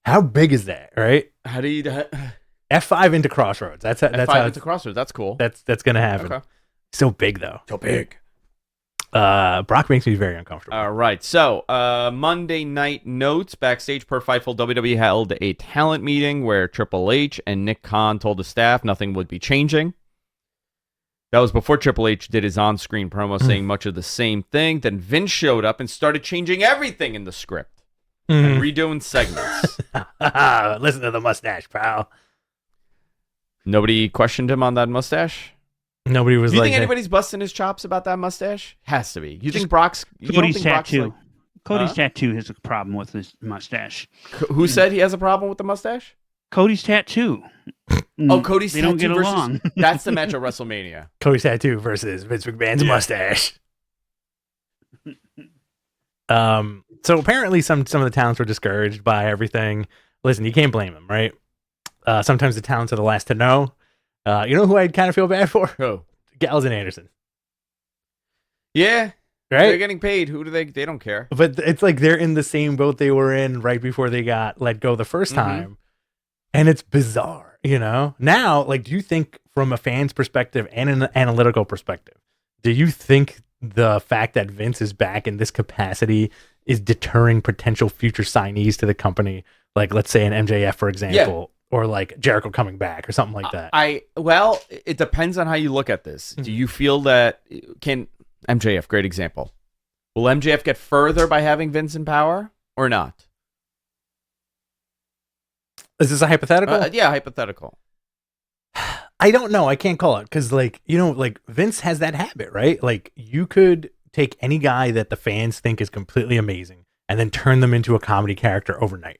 How big is that, right? How do you F5 into Crossroads? That's F5 how into Crossroads. That's cool. That's gonna happen. Okay. So big though. So big. Brock makes me very uncomfortable. All right. So, Monday night notes. Backstage per Fightful, WWE held a talent meeting where Triple H and Nick Khan told the staff nothing would be changing. That was before Triple H did his on-screen promo saying much of the same thing. Then Vince showed up and started changing everything in the script and redoing segments. Listen to the mustache, pal. Nobody questioned him on that mustache? Nobody was. Do you like, think anybody's busting his chops about that mustache? Has to be. You think Brock's Cody's tattoo? Cody's tattoo has a problem with his mustache. Who said he has a problem with the mustache? Cody's tattoo. Oh, Cody's they tattoo don't get versus along. That's the match at WrestleMania. Cody's tattoo versus Vince McMahon's mustache. So apparently some of the talents were discouraged by everything. Listen, you can't blame them, right? Sometimes the talents are the last to know. You know who I kind of feel bad for? Who? Gallows and Anderson. Yeah. Right? They're getting paid. Who do they don't care. But it's like they're in the same boat they were in right before they got let go the first time. And it's bizarre, you know? Now, like, do you think from a fan's perspective and an analytical perspective, do you think the fact that Vince is back in this capacity is deterring potential future signees to the company? Like, let's say an MJF, for example, or like Jericho coming back or something like that. Well, it depends on how you look at this. Do you feel that MJF, great example. Will MJF get further by having Vince in power or not? Is this a hypothetical? Yeah, hypothetical. I don't know. I can't call it because, like, you know, like Vince has that habit, right? Like, you could take any guy that the fans think is completely amazing and then turn them into a comedy character overnight.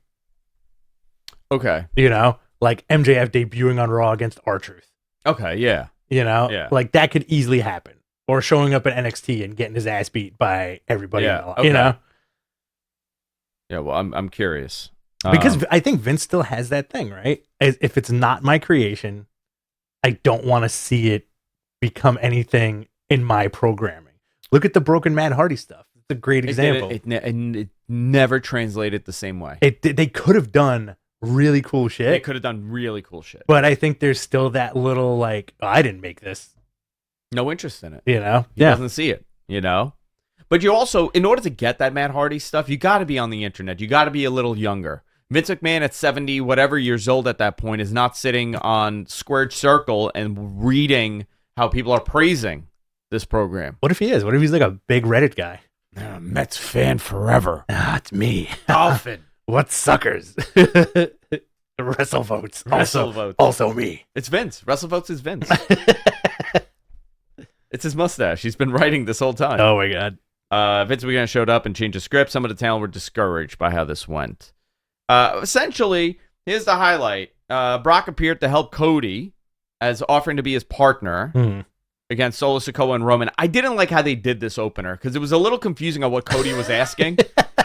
Okay. You know, like MJF debuting on Raw against R-Truth. Okay, yeah. You know, yeah. Like that could easily happen. Or showing up at NXT and getting his ass beat by everybody. Okay. You know? Yeah, well, I'm curious. Because I think Vince still has that thing, right? If it's not my creation, I don't want to see it become anything in my programming. Look at the Broken Matt Hardy stuff. It's a great example. It never translated the same way. They could have done really cool shit. They could have done really cool shit. But I think there's still that little, like, oh, I didn't make this. No interest in it. You know? He doesn't see it, you know? But you also, in order to get that Matt Hardy stuff, you got to be on the internet. You got to be a little younger. Vince McMahon at 70, whatever years old at that point, is not sitting on Squared Circle and reading how people are praising this program. What if he is? What if he's like a big Reddit guy? Mets fan forever. It's me. Dolphin. What suckers? WrestleVotes. WrestleVotes. Also me. It's Vince. WrestleVotes is Vince. It's his mustache. He's been writing this whole time. Oh, my God. Vince McMahon showed up and changed the script. Some of the talent were discouraged by how this went. Essentially, here's the highlight. Brock appeared to help Cody as offering to be his partner against Solo Sikoa and Roman. I didn't like how they did this opener because it was a little confusing on what Cody was asking.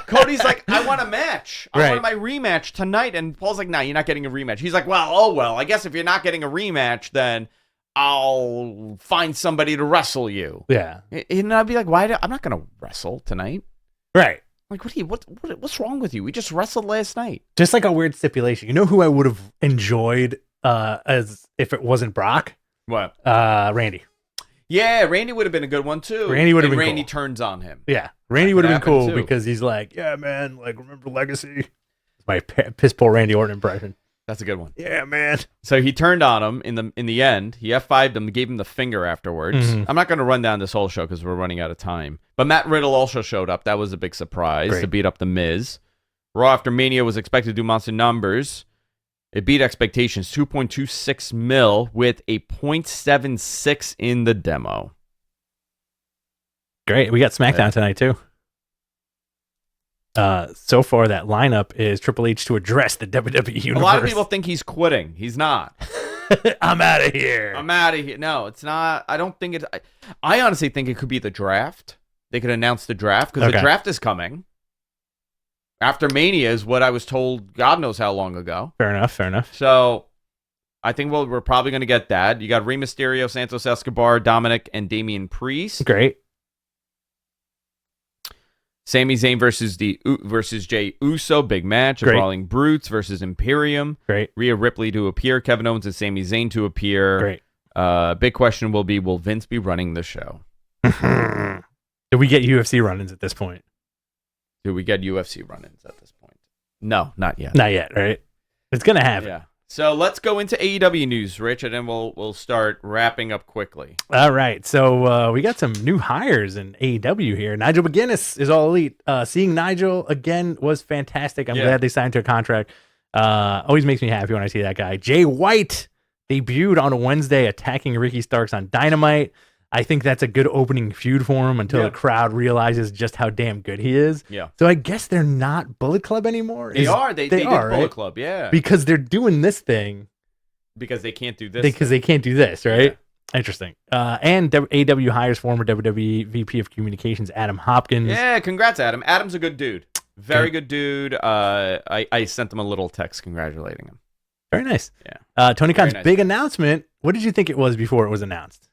Cody's like, I want a match. I want my rematch tonight. And Paul's like, nah, you're not getting a rematch. He's like, well, I guess if you're not getting a rematch, then I'll find somebody to wrestle you. Yeah. And I'd be like, I'm not going to wrestle tonight. Right. Like, what's wrong with you? We just wrestled last night. Just like a weird stipulation. You know who I would have enjoyed as if it wasn't Brock? What? Randy. Yeah, Randy would have been a good one too. Randy cool. Turns on him. Yeah. Randy would have been cool because he's like, yeah, man, like, remember Legacy? It's my piss poor Randy Orton impression. That's a good one. Yeah, man. So he turned on him in the end. He F5'd him, gave him the finger afterwards. Mm-hmm. I'm not going to run down this whole show because we're running out of time. But Matt Riddle also showed up. That was a big surprise to beat up The Miz. Raw after Mania was expected to do monster numbers. It beat expectations, 2.26 mil with a 0.76 in the demo. Great. We got SmackDown tonight too. So far, that lineup is Triple H to address the WWE universe. A lot of people think he's quitting. He's not. I'm out of here. No, it's not. I don't think it. I honestly think it could be the draft. They could announce the draft because the draft is coming. After Mania is what I was told God knows how long ago. Fair enough. So I think we're probably going to get that. You got Rey Mysterio, Santos Escobar, Dominic, and Damian Priest. Great. Sami Zayn versus Jey Uso, big match. Brawling Brutes versus Imperium. Great. Rhea Ripley to appear. Kevin Owens and Sami Zayn to appear. Great. Big question will be, will Vince be running the show? Do we get UFC run-ins at this point? Do we get UFC run-ins at this point? No, not yet. Not yet, right? It's going to happen. Yeah. So let's go into AEW news, Rich, and then we'll start wrapping up quickly. All right. So we got some new hires in AEW here. Nigel McGuinness is All Elite. Seeing Nigel again was fantastic. I'm glad they signed to a contract. Always makes me happy when I see that guy. Jay White debuted on a Wednesday attacking Ricky Starks on Dynamite. I think that's a good opening feud for him until the crowd realizes just how damn good he is. Yeah. So I guess they're not Bullet Club anymore. They are. They did are, Bullet right? Club, yeah. Because they're doing this thing. Because they can't do this. Because they can't do this, right? Yeah. Interesting. And AEW hires former WWE VP of Communications Adam Hopkins. Yeah, congrats, Adam. Adam's a good dude. Very good dude. I sent him a little text congratulating him. Very nice. Yeah. Tony Khan's big announcement. What did you think it was before it was announced?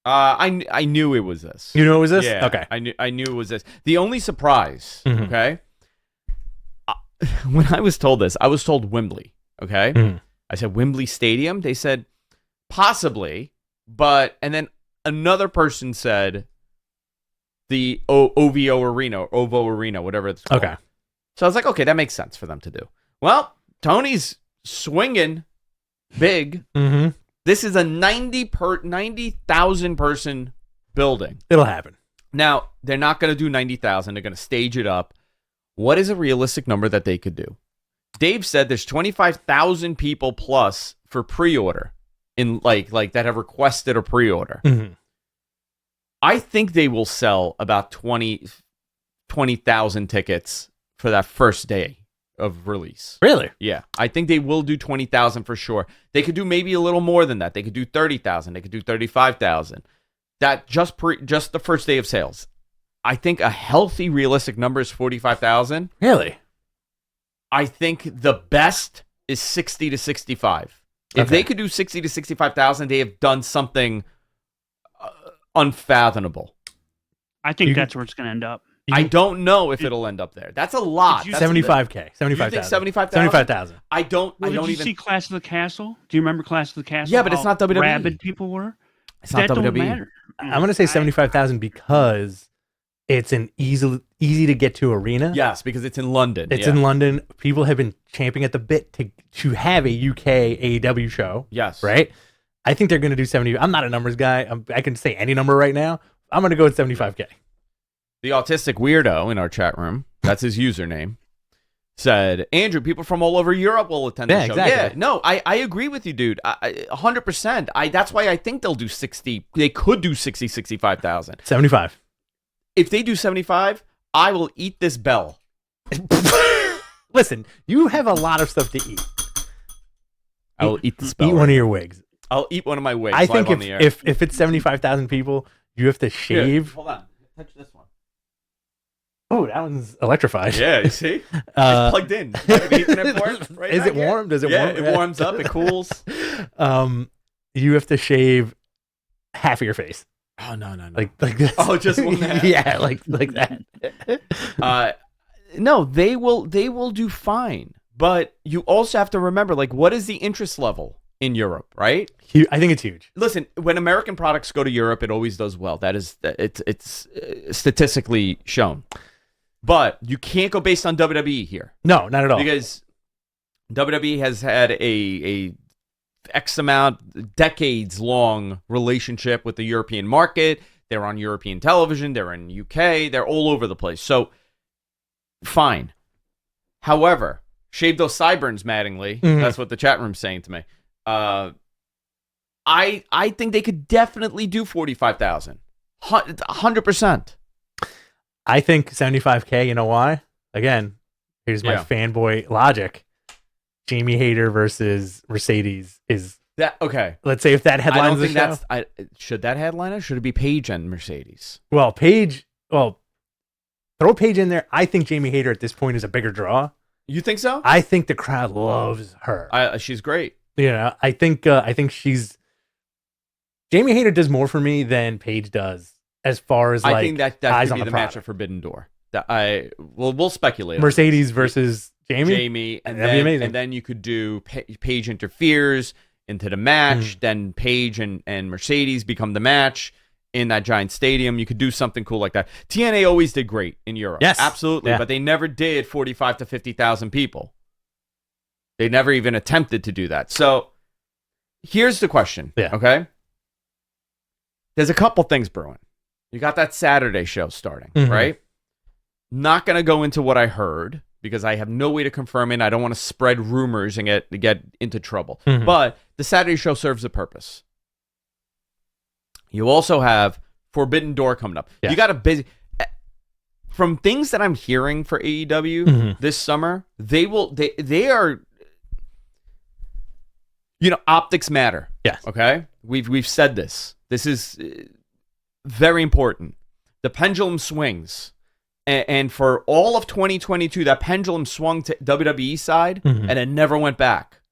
I knew it was this. You knew it was this? Yeah. Okay. I knew it was this. The only surprise, okay? When I was told this, I was told Wembley, okay? Mm-hmm. I said Wembley Stadium. They said possibly, and then another person said the OVO Arena, whatever it's called. Okay. So I was like, okay, that makes sense for them to do. Well, Tony's swinging big. Mm-hmm. This is a 90,000 person building. It'll happen. Now, they're not going to do 90,000. They're going to stage it up. What is a realistic number that they could do? Dave said there's 25,000 people plus for pre-order in like that have requested a pre-order. Mm-hmm. I think they will sell about 20,000 tickets for that first day of release. Really? Yeah. I think they will do 20,000 for sure. They could do maybe a little more than that. They could do 30,000. They could do 35,000. That just the first day of sales. I think a healthy, realistic number is 45,000. Really? I think the best is 60 to 65. If they could do 60 to 65,000, they have done something unfathomable. I think that's where it's going to end up. I don't know if it'll end up there. That's a lot. 75K. 75,000. You think 75,000? 75,000. I don't Did you even see Clash of the Castle? Do you remember Clash of the Castle? Yeah, but it's not WWE. Rabid people were. It's not that WWE. Don't matter. I'm going to say 75,000 because it's an easy to get to arena. Yes, because it's in London. It's in London. People have been champing at the bit to have a UK AEW show. Yes. Right? I think they're going to do 70. I'm not a numbers guy. I can say any number right now. I'm going to go with 75K. The autistic weirdo in our chat room, that's his username, said, Andrew, people from all over Europe will attend the show. Exactly. Yeah, no, I agree with you, dude. 100%. That's why I think they'll do 60. They could do 60, 65,000. 75. If they do 75, I will eat this bell. Listen, you have a lot of stuff to eat. I will eat this bell. Eat one of your wigs. I'll eat one of my wigs. I think on the air. if it's 75,000 people, you have to shave. Here, hold on. Touch this one. Oh, that one's electrified. Yeah, you see? It's plugged in. I have an Ethernet port right Is it here. warm? Does it warm? warm? It warms up. It cools. you have to shave half of your face. Oh no. Like this. Oh, just one half. Yeah, like that. No, they will do fine. But you also have to remember, like, what is the interest level in Europe, right? I think it's huge. Listen, when American products go to Europe, it always does well. It's statistically shown. But you can't go based on WWE here. No, not at all. Because WWE has had a X amount, decades long relationship with the European market. They're on European television. They're in UK. They're all over the place. So, fine. However, shave those sideburns, Mattingly. Mm-hmm. That's what the chat room's saying to me. I think they could definitely do 45,000. 100%. I think 75K. You know why? Again, here's my fanboy logic. Jamie Hayter versus Mercedes is that okay? Let's say if that headlines I don't think the show. Should that headline it? Should it be Paige and Mercedes? Well, Paige. Well, throw Paige in there. I think Jamie Hayter at this point is a bigger draw. You think so? I think the crowd loves her. She's great. You know, I think she's Jamie Hayter does more for me than Paige does as far as like I think that eyes could on be the match of Forbidden Door. We'll speculate. Mercedes versus Jamie, and that'd be amazing. And then you could do Paige interferes into the match. Then Paige and Mercedes become the match in that giant stadium. You could do something cool like that. TNA always did great in Europe. Yes, absolutely, but they never did 45 to 50,000 people. They never even attempted to do that. So here's the question. Yeah. Okay. There's a couple things brewing. You got that Saturday show starting, right? Not going to go into what I heard because I have no way to confirm it. I don't want to spread rumors and get into trouble. But the Saturday show serves a purpose. You also have Forbidden Door coming up. Yeah. You got a busy... From things that I'm hearing for AEW this summer, they are... You know, optics matter. Yes. Okay? We've said this. This is very important. The pendulum swings. And for all of 2022, that pendulum swung to WWE side, and it never went back.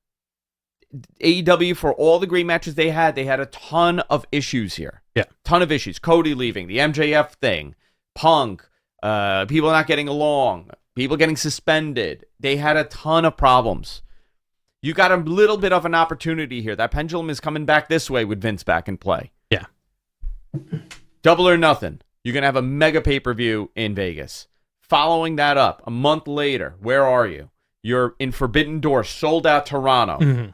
AEW, for all the great matches they had a ton of issues here. Yeah. Ton of issues. Cody leaving, the MJF thing, Punk, people not getting along, people getting suspended. They had a ton of problems. You got a little bit of an opportunity here. That pendulum is coming back this way with Vince back in play. Yeah. Double or nothing. You're going to have a mega pay-per-view in Vegas. Following that up, a month later, where are you? You're in Forbidden Door, sold out Toronto.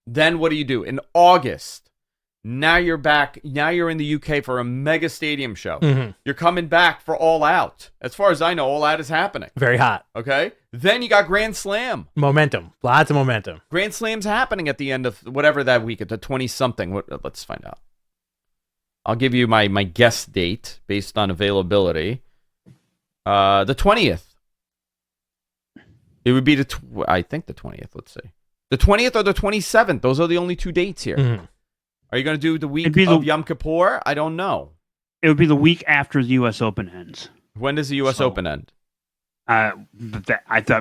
Then what do you do? In August, now you're back. Now you're in the UK for a mega stadium show. You're coming back for All Out. As far as I know, All Out is happening. Very hot. Okay? Then you got Grand Slam. Momentum. Lots of momentum. Grand Slam's happening at the end of whatever that week, at the 20-something. Let's find out. I'll give you my guess date based on availability. The 20th. It would be I think the 20th. Let's see. The 20th or the 27th. Those are the only two dates here. Are you going to do the week of Yom Kippur? I don't know. It would be the week after the U.S. Open ends. When does the U.S. Open end? I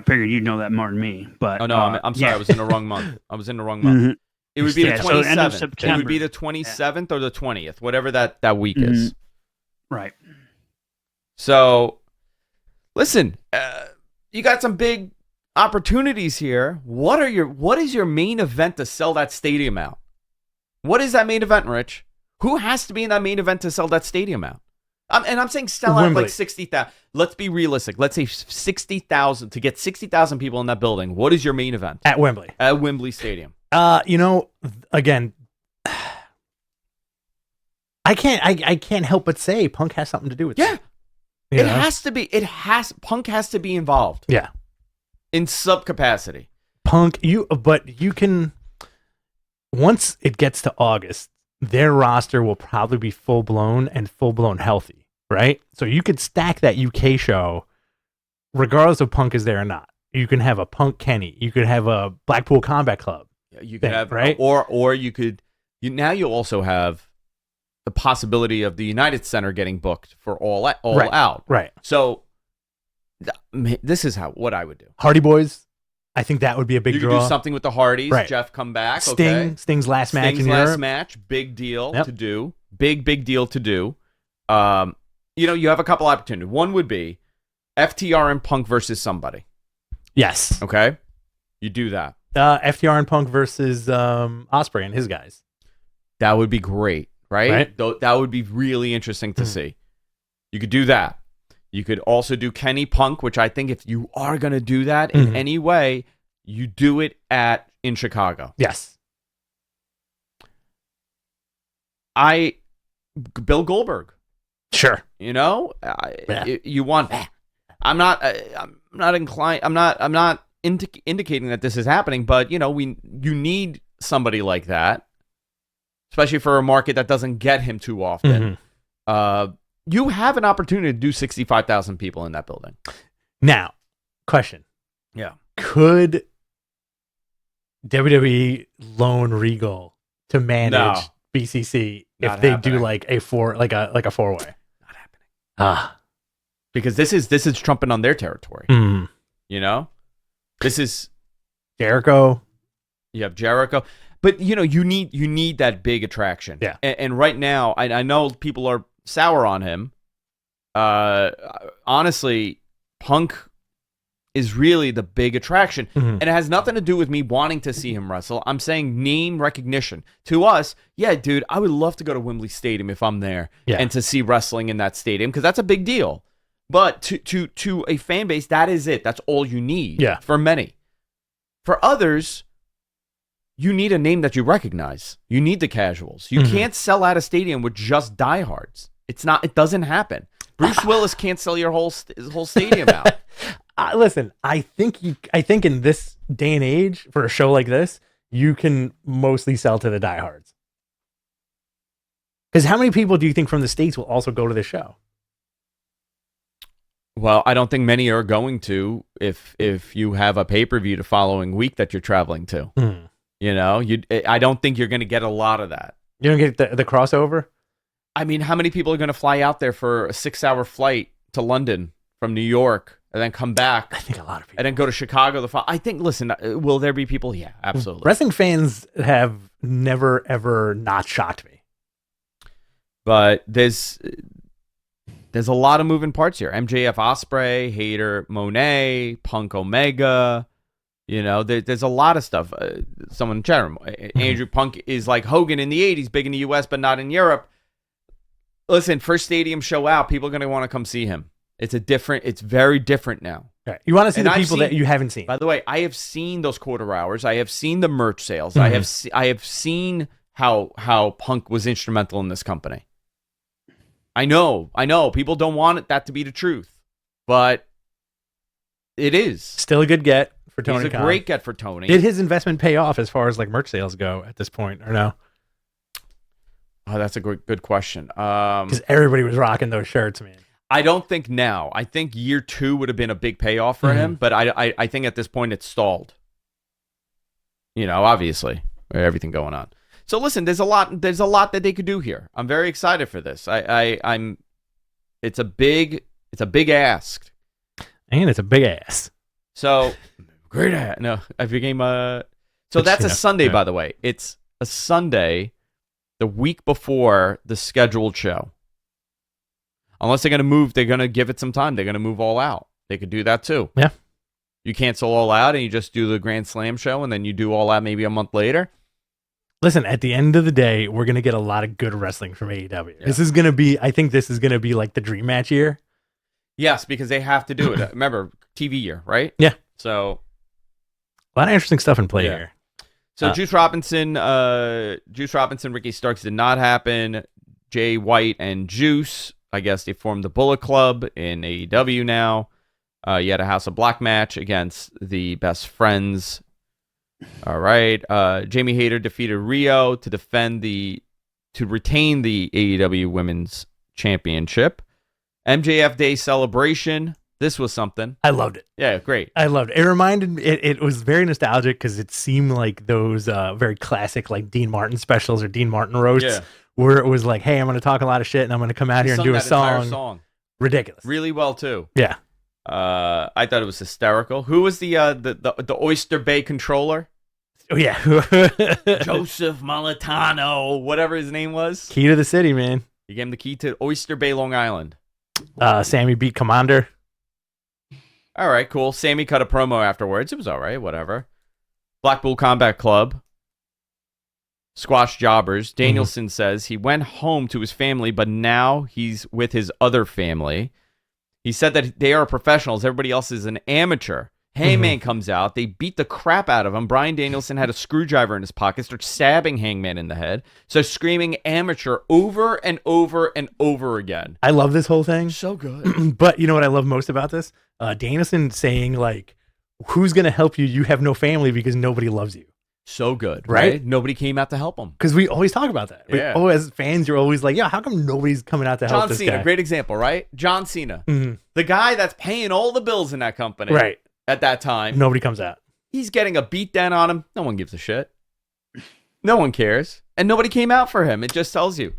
figured you'd know that more than me. But oh no, I'm sorry. I was in the wrong month. It would be the 27th. End of September. It would be the 27th or the 20th, whatever that week is. Right. So, listen, you got some big opportunities here. What is your main event to sell that stadium out? What is that main event, Rich? Who has to be in that main event to sell that stadium out? And I'm saying sell out like 60,000. Let's be realistic. Let's say 60,000 to get 60,000 people in that building. What is your main event at Wembley? At Wembley Stadium. Again, I can't help but say Punk has something to do with it. Yeah. It has to be. Punk has to be involved. Yeah. In sub capacity. Punk, but you can, once it gets to August, their roster will probably be full blown healthy, right? So you could stack that UK show regardless of Punk is there or not. You can have a Punk Kenny. You could have a Blackpool Combat Club. You could have, right? Or you could, now you also have the possibility of the United Center getting booked for all out. Right. So this is what I would do. Hardy Boys. I think that would be a big you draw. You could do something with the Hardys. Right. Jeff come back. Sting's last match in Europe. Last match. Big deal to do. Big deal to do. You have a couple opportunities. One would be FTR and Punk versus somebody. Yes. Okay. You do that. FTR and Punk versus Ospreay and his guys. That would be great, right? That would be really interesting to see. You could do that. You could also do Kenny Punk, which I think if you are going to do that in any way, you do it in Chicago. Yes. Bill Goldberg. Sure. You know, you want. I'm not inclined. I'm not indicating that this is happening, but you need somebody like that, especially for a market that doesn't get him too often. You have an opportunity to do 65,000 people in that building. Now, question. Yeah. Could WWE loan Regal to manage BCC if they do like a four-way? Not happening. Because this is trumping on their territory. You know? This is Jericho. You have Jericho. But you need that big attraction. Yeah. And right now, I know people are sour on him. Honestly, Punk is really the big attraction. And it has nothing to do with me wanting to see him wrestle. I'm saying name recognition. To us, yeah, dude, I would love to go to Wembley Stadium if I'm there and to see wrestling in that stadium because that's a big deal. But to a fan base, that is it. That's all you need for many. For others, you need a name that you recognize. You need the casuals. You can't sell out a stadium with just diehards. It doesn't happen. Bruce Willis can't sell your whole stadium out. Listen, I think in this day and age, for a show like this, you can mostly sell to the diehards. Because how many people do you think from the States will also go to the show? Well, I don't think many are going to if you have a pay-per-view the following week that you're traveling to. I don't think you're going to get a lot of that. You don't get the crossover? I mean, how many people are going to fly out there for a 6-hour flight to London from New York and then come back? I think a lot of people. And then go to Chicago. I think, listen, will there be people? Yeah, absolutely. Wrestling fans have never, ever not shocked me. But there's a lot of moving parts here. MJF, Ospreay, Hayter, Monet, Punk, Omega. There's a lot of stuff. Someone in chat room, Andrew Punk is like Hogan in the 80s, big in the US, but not in Europe. Listen, first stadium show out, people are going to want to come see him. It's very different now. Right. You want to see the people that you haven't seen. By the way, I have seen those quarter hours. I have seen the merch sales. I have seen how Punk was instrumental in this company. I know. People don't want that to be the truth, but it is. Still a good get for Tony. He's a great get for Tony. Did his investment pay off as far as like merch sales go at this point, or no? Oh, that's a good question. Because everybody was rocking those shirts, man. I don't think now. I think year 2 would have been a big payoff for him, but I think at this point it's stalled. Obviously, everything going on. So listen, there's a lot that they could do here. I'm very excited for this. It's a big ask. And it's a big ass. So great ass. No, I became so that's a Sunday, by the way. It's a Sunday the week before the scheduled show. Unless they're going to give it some time. They're going to move All Out. They could do that too. Yeah. You cancel All Out and you just do the Grand Slam show and then you do All Out maybe a month later. Listen, at the end of the day, we're going to get a lot of good wrestling from AEW. Yeah. I think this is going to be like the dream match year. Yes, because they have to do it. Remember, TV year, right? Yeah. So a lot of interesting stuff in play here. So Juice Robinson, Ricky Starks did not happen. Jay White and Juice, I guess they formed the Bullet Club in AEW now. You had a House of Black match against the Best Friends. All right. Jamie Hayter defeated Rio to retain the AEW Women's Championship. MJF Day celebration. This was something. I loved it. Yeah, great. I loved it. It reminded me, it was very nostalgic because it seemed like those very classic like Dean Martin specials or Dean Martin roasts where it was like, hey, I'm going to talk a lot of shit and I'm going to come out here and do a song. Song. Ridiculous. Really well, too. Yeah. I thought it was hysterical. Who was the Oyster Bay controller? Oh yeah, Joseph Molitano, whatever his name was. Key to the city, man. He gave him the key to Oyster Bay, Long Island. Sammy beat Commander. All right, cool. Sammy cut a promo afterwards. It was all right, whatever. Blackpool Combat Club. Squash jobbers. Danielson says he went home to his family, but now he's with his other family. He said that they are professionals. Everybody else is an amateur. Hangman comes out. They beat the crap out of him. Bryan Danielson had a screwdriver in his pocket, starts stabbing Hangman in the head. So screaming amateur over and over and over again. I love this whole thing. So good. But you know what I love most about this? Danielson saying, like, who's going to help you? You have no family because nobody loves you. So good, right? Nobody came out to help him. Because we always talk about that. Yeah. As fans, you're always like, yeah, how come nobody's coming out to help this John Cena, guy? great example, right? John Cena. The guy that's paying all the bills in that company. Right. At that time. Nobody comes out. He's getting a beat down on him. No one gives a shit. No one cares. And nobody came out for him. It just tells you.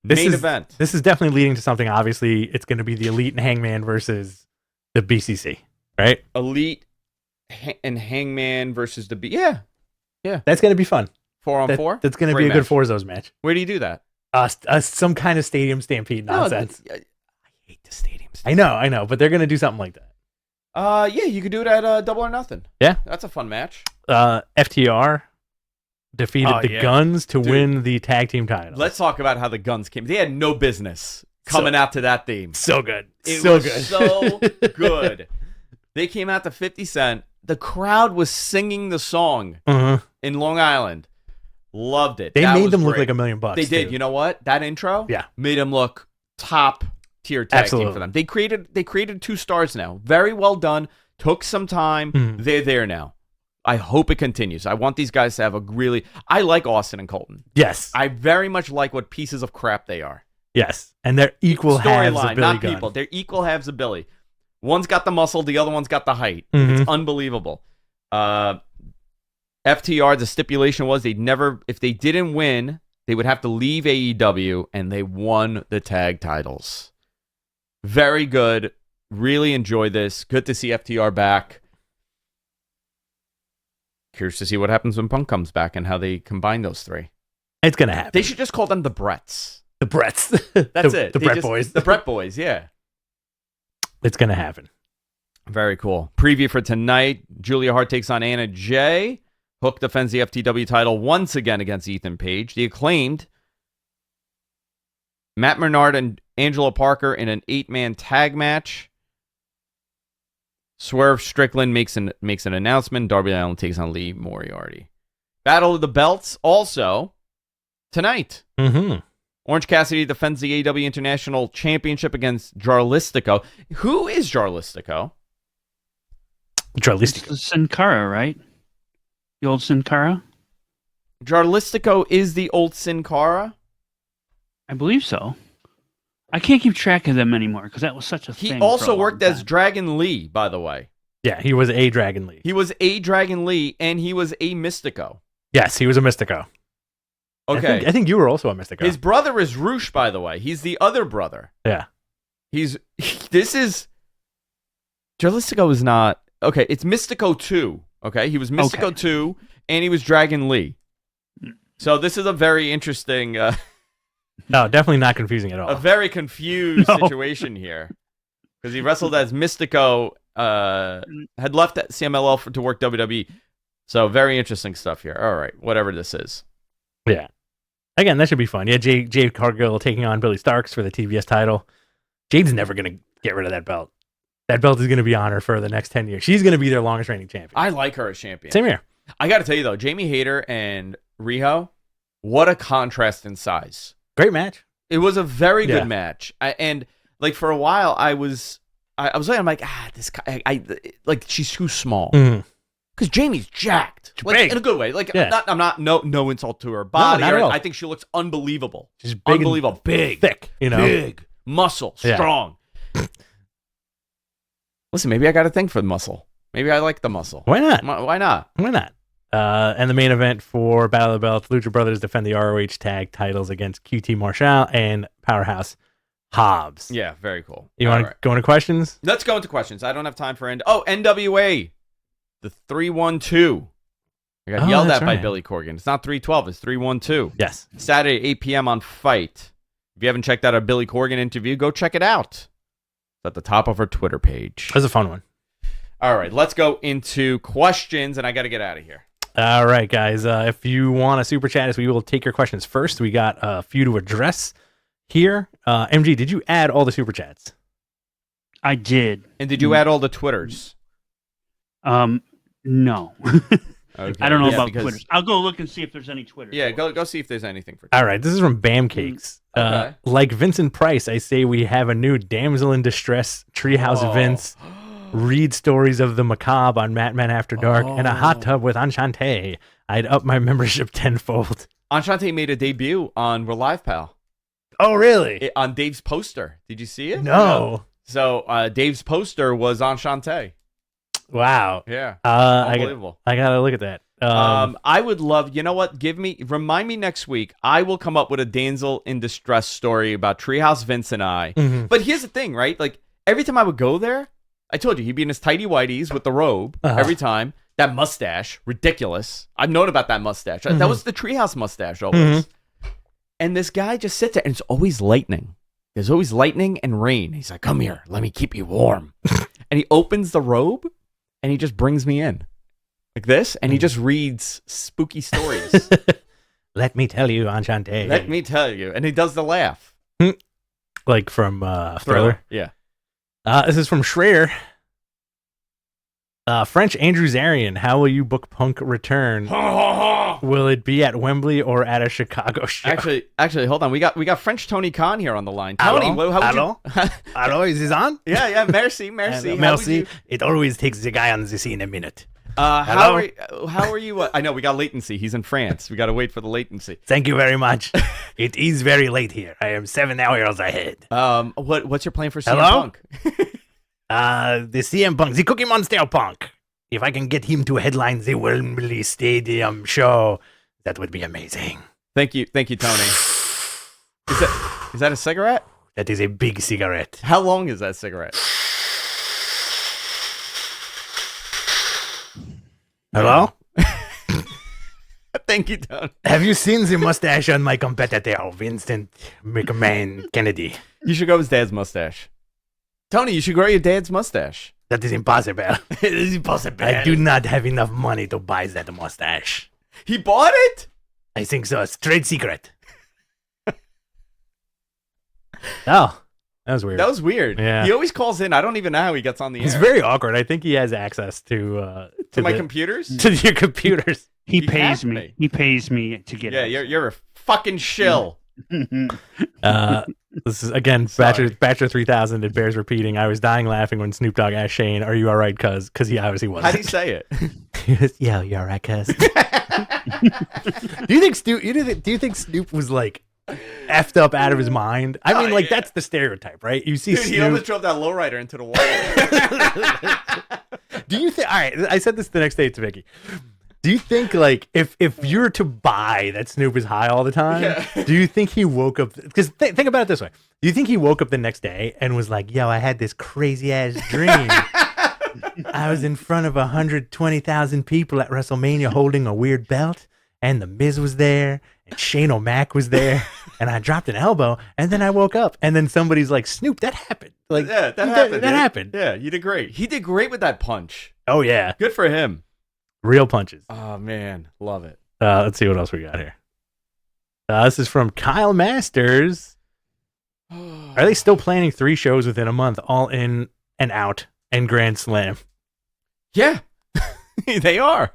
Main event. This is definitely leading to something. Obviously, it's going to be the Elite and Hangman versus the BCC, right? Elite and Hangman versus the Yeah. Yeah. That's going to be fun. 4-on-4? That's going to be a good Forzos match. Where do you do that? Some kind of stadium stampede nonsense. I hate the stadium stampede. I know, but they're going to do something like that. Yeah, you could do it at Double or Nothing. Yeah. That's a fun match. FTR defeated the Guns to win the tag team title. Let's talk about how the Guns came. They had no business coming out to that theme. So good. So good. They came out to 50 Cent. The crowd was singing the song in Long Island. Loved it. They made them look like $1 million. They did. You know what? That intro made them look top tier tag team for them. They created 2 stars now. Very well done. Took some time. They're there now. I hope it continues. I want these guys to have I like Austin and Colton. Yes. I very much like what pieces of crap they are. Yes. And they're equal halves of Billy not Gunn. people. They're equal halves of Billy. One's got the muscle, the other one's got the height. It's unbelievable. FTR, the stipulation was if they didn't win, they would have to leave AEW, and they won the tag titles. Very good. Really enjoy this. Good to see FTR back. Curious to see what happens when Punk comes back and how they combine those 3. It's going to happen. They should just call them the Bretts. The Bretts. That's it. The Brett Boys. The Brett Boys, yeah. It's going to happen. Very cool. Preview for tonight. Julia Hart takes on Anna Jay. Hook defends the FTW title once again against Ethan Page. The Acclaimed. Matt Menard and Angela Parker in an 8-man tag match. Swerve Strickland makes an announcement. Darby Allin takes on Lee Moriarty. Battle of the Belts also tonight. Orange Cassidy defends the AEW International Championship against Jarlistico. Who is Jarlistico? It's Sin Cara, right? The old Sin Cara? Jarlistico is the old Sin Cara? I believe so. I can't keep track of them anymore because that was such a thing. He also worked as Dragon Lee, by the way. Yeah, he was a Dragon Lee. He was a Dragon Lee, and he was a Mystico. Yes, he was a Mystico. Okay. I think you were also a Mystico. His brother is Roosh, by the way. He's the other brother. Yeah. Jarlistico is not... Okay, it's Mystico 2. Okay, he was Mystico 2, and he was Dragon Lee. So this is a very interesting... no, definitely not confusing at all. A very confused situation here. Because he wrestled as Mystico, had left CMLL to work WWE. So very interesting stuff here. All right, whatever this is. Yeah. Again, that should be fun. Yeah, Jade Cargill taking on Billy Starks for the TBS title. Jade's never going to get rid of that belt. That belt is going to be on her for the next 10 years. She's going to be their longest reigning champion. I like her as champion. Same here. I got to tell you, though, Jamie Hayter and Riho, what a contrast in size. Great match. It was a very good match. And like for a while, I was looking, I'm like, this guy, like she's too small. Because Jamie's jacked, like, in a good way. Like I'm not no insult to her body. No, not at all. I think she looks unbelievable. She's big, unbelievable, big, thick, big muscle, strong. Listen, maybe I got a thing for the muscle. Maybe I like the muscle. Why not? Why not? Why not? And the main event for Battle of the Belts, Lucha Brothers defend the ROH tag titles against QT Marshall and Powerhouse Hobbs. Yeah, very cool. You want to go into questions? Let's go into questions. I don't have time for NWA, the 312. I got yelled at by Billy Corgan. It's not 312, it's 312. Yes. Saturday, 8 p.m. on Fight. If you haven't checked out our Billy Corgan interview, go check it out. It's at the top of our Twitter page. It was a fun one. All right, let's go into questions, and I got to get out of here. All right, guys. If you want to super chat us, we will take your questions first. We got a few to address here. MG, did you add all the super chats? I did. And did you add all the Twitters? No. Okay. I don't know about Twitters. I'll go look and see if there's any Twitters. Yeah, go see if there's anything for. All right, this is from Bam Cakes. Okay. Like Vincent Price, I say we have a new damsel in distress, Treehouse Vince, read stories of the macabre on Matman After Dark, and a hot tub with Enchante. I'd up my membership tenfold. Enchante made a debut on We're Live, Pal. Oh, really? On Dave's poster. Did you see it? No. So Dave's poster was Enchante. Wow. Yeah. Unbelievable. I gotta look at that. I would love, you know what? Remind me next week. I will come up with a damsel in distress story about Treehouse Vince and I. Mm-hmm. But here's the thing, right? Like every time I would go there, I told you he'd be in his tighty whities with the robe every time. That mustache, ridiculous. I've known about that mustache. Mm-hmm. That was the Treehouse mustache always. Mm-hmm. And this guy just sits there, and it's always lightning. There's always lightning and rain. He's like, "Come here, let me keep you warm." And he opens the robe. And he just brings me in like this, and he just reads spooky stories. Let me tell you, Enchante. Let me tell you. And he does the laugh. Like from Thriller? Yeah. This is from Schreier. French Andrew Zarian, how will you book Punk return? Will it be at Wembley or at a Chicago show? Actually, hold on. We got French Tony Khan here on the line. Tony, Hello? Hello, is this on? Yeah. Merci. Merci. It always takes the guy on the scene a minute. How are you? I know we got latency. He's in France. We got to wait for the latency. Thank you very much. It is very late here. I am 7 hours ahead. What's your plan for CM Punk? The CM Punk, the Cookie Monster Punk. If I can get him to headline the Wembley Stadium show, that would be amazing. Thank you, Tony. Is that a cigarette? That is a big cigarette. How long is that cigarette? Hello? Thank you, Tony. Have you seen the mustache on my competitor, Vincent McMahon Kennedy? You should grow his dad's mustache. Tony, you should grow your dad's mustache. That is impossible. It is impossible. I do not have enough money to buy that mustache. He bought it? I think so. It's trade secret. Oh, that was weird. Yeah. He always calls in. I don't even know how he gets on the air. It's very awkward. I think he has access to my computers? To your computers. He pays me. He pays me to get it. Yeah, you're a fucking shill. This is again Bachelor 3000. It bears repeating. I was dying laughing when Snoop Dogg asked Shane, "Are you all right?" Cuz he obviously wasn't. How do you say it? He goes, "Yeah, you all right, cuz." Do you think Snoop was like effed up out of his mind? I mean, like that's the stereotype, right? You see, Snoop... he almost drove that lowrider into the wall. Do you think? All right, I said this the next day to Vicky. Do you think, like, if you're to buy that Snoop is high all the time, do you think he woke up? Because think about it this way. Do you think he woke up the next day and was like, yo, I had this crazy-ass dream. I was in front of 120,000 people at WrestleMania holding a weird belt, and The Miz was there, and Shane O'Mac was there, and I dropped an elbow, and then I woke up, and then somebody's like, Snoop, that happened. Like, yeah, that happened. That happened. Yeah, you did great. He did great with that punch. Oh, yeah. Good for him. Real punches. Oh, man. Love it. Let's see what else we got here. This is from Kyle Masters. Are they still planning 3 shows within a month, all in and out, and Grand Slam? Yeah. They are.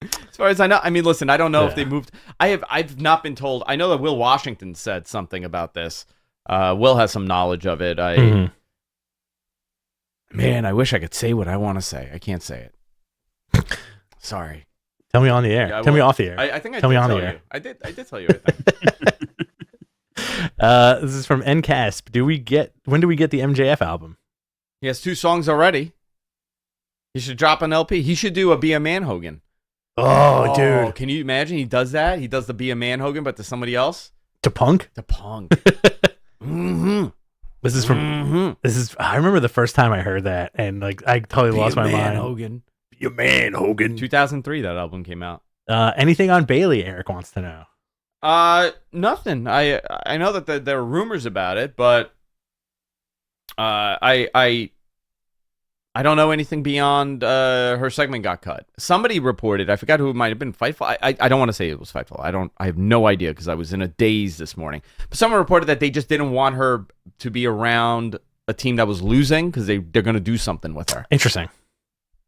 As far as I know. I mean, listen, I don't know if they moved. I've not been told. I know that Will Washington said something about this. Will has some knowledge of it. Man, I wish I could say what I want to say. I can't say it. Sorry. Tell me on the air. Tell me off the air. I think I tell did me on tell the air. You. I did tell you. I think. This is from NCASP. When do we get the MJF album? He has 2 songs already. He should drop an LP. He should do a Be a Man Hogan. Oh, dude. Can you imagine he does that? He does the Be a Man Hogan, but to somebody else? To Punk? To Punk. This is from. I remember the first time I heard that, and like I totally lost my mind. Hogan. Be a man, Hogan. 2003, that album came out. Anything on Bailey? Eric wants to know. Nothing. I know that there are rumors about it, but I don't know anything beyond her segment got cut. Somebody reported, I forgot who it might have been, Fightful. I don't want to say it was Fightful. I have no idea because I was in a daze this morning. But someone reported that they just didn't want her to be around a team that was losing because they're going to do something with her. Interesting.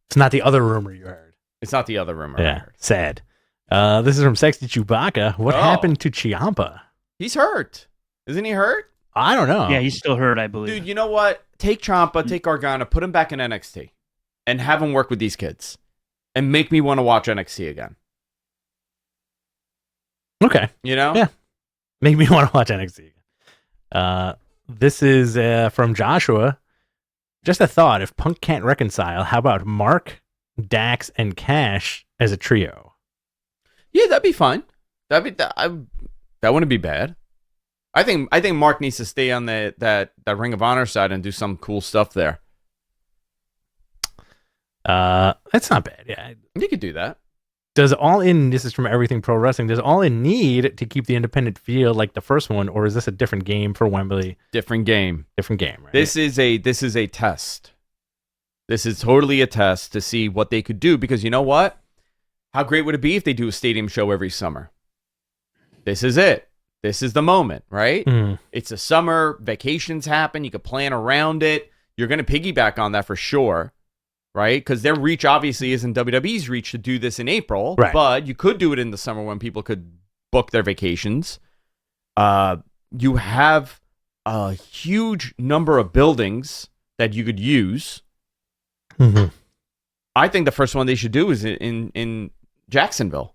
It's not the other rumor you heard. It's not the other rumor I heard. Sad. This is from Sexy Chewbacca. What happened to Ciampa? He's hurt. Isn't he hurt? I don't know. Yeah, he's still hurt, I believe. Dude, you know what? Take Ciampa, take Gargano, put him back in NXT, and have him work with these kids, and make me want to watch NXT again. Okay. You know? Yeah. Make me want to watch NXT again. This is from Joshua. Just a thought. If Punk can't reconcile, how about Mark, Dax, and Cash as a trio? Yeah, that'd be fine. That wouldn't be bad. I think Mark needs to stay on that Ring of Honor side and do some cool stuff there. That's not bad. Yeah, you could do that. Does All In? This is from Everything Pro Wrestling. Does All In need to keep the independent feel like the first one, or is this a different game for Wembley? Different game. Right? This is a test. This is totally a test to see what they could do, because you know what? How great would it be if they do a stadium show every summer? This is it. This is the moment, right? It's a summer, vacations happen, you could plan around it. You're going to piggyback on that for sure, right? Because their reach obviously isn't WWE's reach to do this in April, right. But you could do it in the summer when people could book their vacations. You have a huge number of buildings that you could use. I think the first one they should do is in Jacksonville.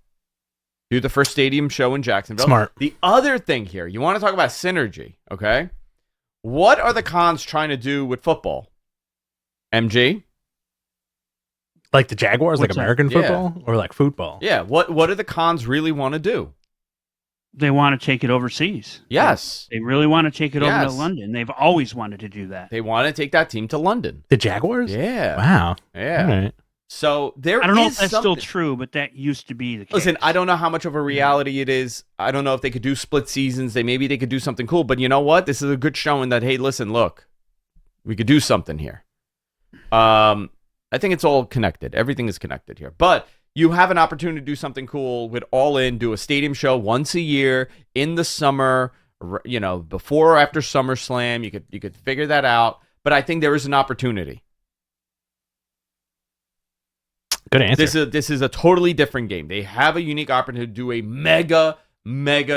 Do the first stadium show in Jacksonville. Smart. The other thing here, you want to talk about synergy, okay? What are the cons trying to do with football? MG? Like the Jaguars, What's like American that? football, or like football? Yeah. What do the cons really want to do? They want to take it overseas. Yes. They really want to take it over Yes. to London. They've always wanted to do that. They want to take that team to London. The Jaguars? Yeah. Wow. Yeah. All right. So there I don't know is if that's something. still true, but that used to be the case. Listen, I don't know how much of a reality it is. I don't know if they could do split seasons. Maybe they could do something cool. But you know what? This is a good showing that, hey, listen, look, we could do something here. I think it's all connected. Everything is connected here. But you have an opportunity to do something cool with All In, do a stadium show once a year in the summer, you know, before or after SummerSlam. You could figure that out. But I think there is an opportunity. Good answer. This is a totally different game. They have a unique opportunity to do a mega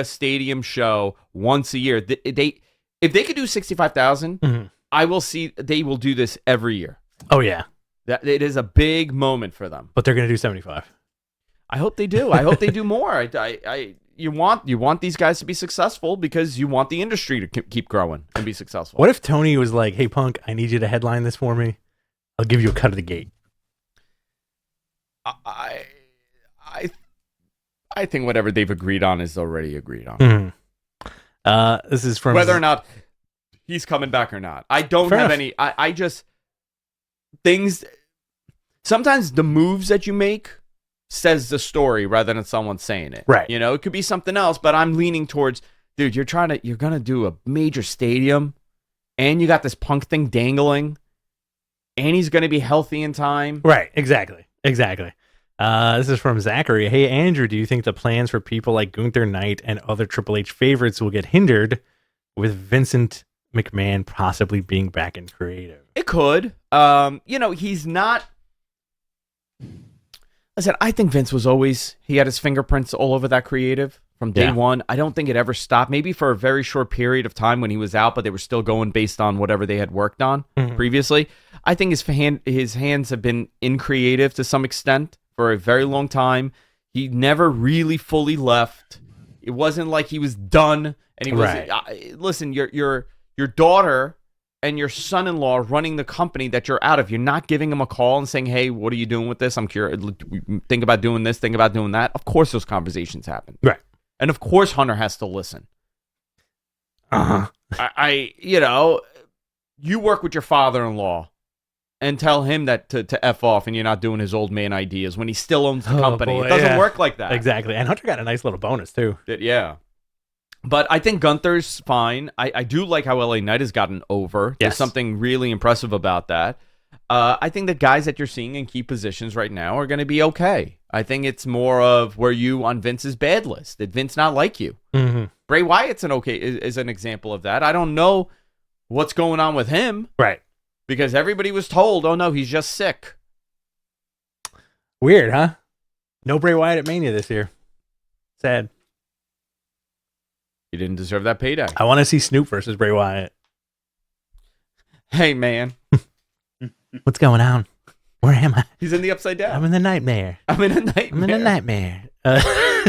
stadium show once a year. If they could do 65,000, I will see they will do this every year. Oh yeah. That it is a big moment for them. But they're going to do 75. I hope they do. I hope they do more. You want these guys to be successful because you want the industry to keep growing and be successful. What if Tony was like, "Hey Punk, I need you to headline this for me. I'll give you a cut of the gate." I think whatever they've agreed on is already agreed on. This is from whether or not he's coming back or not. I don't have any. I just things. Sometimes the moves that you make says the story rather than someone saying it. Right. You know, it could be something else, but I'm leaning towards, dude, you're gonna do a major stadium, and you got this Punk thing dangling, and he's gonna be healthy in time. Right. Exactly. This is from Zachary. Hey, Andrew, do you think the plans for people like Gunther Knight and other Triple H favorites will get hindered with Vincent McMahon possibly being back in creative? It could. He's not. Listen, I think Vince was always, he had his fingerprints all over that creative from day one. I don't think it ever stopped. Maybe for a very short period of time when he was out, but they were still going based on whatever they had worked on previously. I think his hands have been in creative to some extent for a very long time. He never really fully left. It wasn't like he was done. And he was, listen, your daughter and your son-in-law running the company that you're out of, you're not giving them a call and saying, hey, what are you doing with this? I'm curious. Think about doing this. Think about doing that. Of course those conversations happen. Right. And of course Hunter has to listen. You work with your father-in-law and tell him that to F off and you're not doing his old man ideas when he still owns the company. Boy, it doesn't work like that. Exactly. And Hunter got a nice little bonus, too. Yeah. But I think Gunther's fine. I do like how LA Knight has gotten over. There's something really impressive about that. I think the guys that you're seeing in key positions right now are going to be okay. I think it's more of were you on Vince's bad list? Did Vince not like you? Mm-hmm. Bray Wyatt's is an example of that. I don't know what's going on with him. Right. Because everybody was told, oh no, he's just sick. Weird, huh? No Bray Wyatt at Mania this year. Sad. He didn't deserve that payday. I want to see Snoop versus Bray Wyatt. Hey, man. What's going on? Where am I? He's in the Upside Down. I'm in the nightmare. I'm in a nightmare. I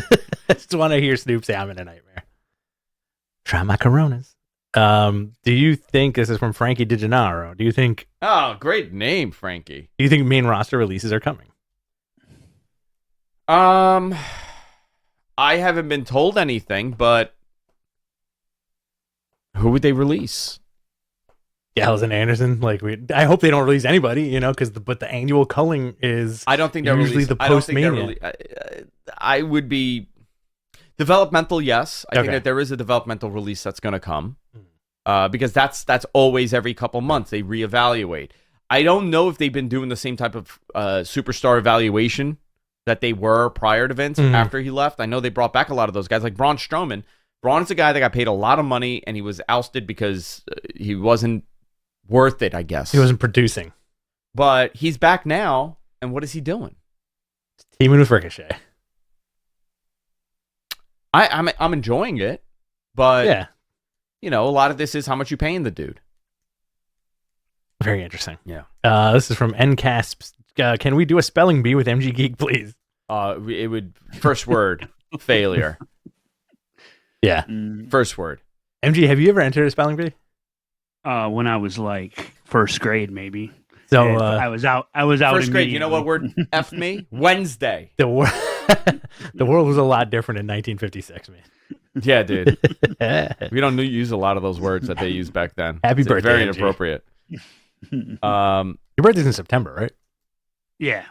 just want to hear Snoop say I'm in a nightmare. Try my Coronas. Do you think, this is from Frankie DiGennaro, do you think... Oh, great name, Frankie. Do you think main roster releases are coming? I haven't been told anything, but who would they release? Gallows and Anderson. I hope they don't release anybody, but the annual culling is. I don't think they're usually the post-Mania. I would be developmental. Yes, I think Okay. that there is a developmental release that's going to come, because that's always every couple months they reevaluate. I don't know if they've been doing the same type of superstar evaluation that they were prior to Vince after he left. I know they brought back a lot of those guys, like Braun Strowman. Braun's a guy that got paid a lot of money, and he was ousted because he wasn't worth it, I guess. He wasn't producing. But he's back now, and what is he doing? Teaming with Ricochet. I'm enjoying it, but yeah, a lot of this is how much you paying the dude. Very interesting. Yeah. This is from NCASP. Can we do a spelling bee with MG Geek, please? It would first word failure. Yeah. First word. MG, have you ever entered a spelling bee? When I was like first grade, maybe. So I was out. First grade. You know what word F me? Wednesday. The world was a lot different in 1956, man. Yeah, dude. We don't use a lot of those words that they used back then. Happy birthday, very MG. inappropriate. Your birthday's in September, right? Yeah.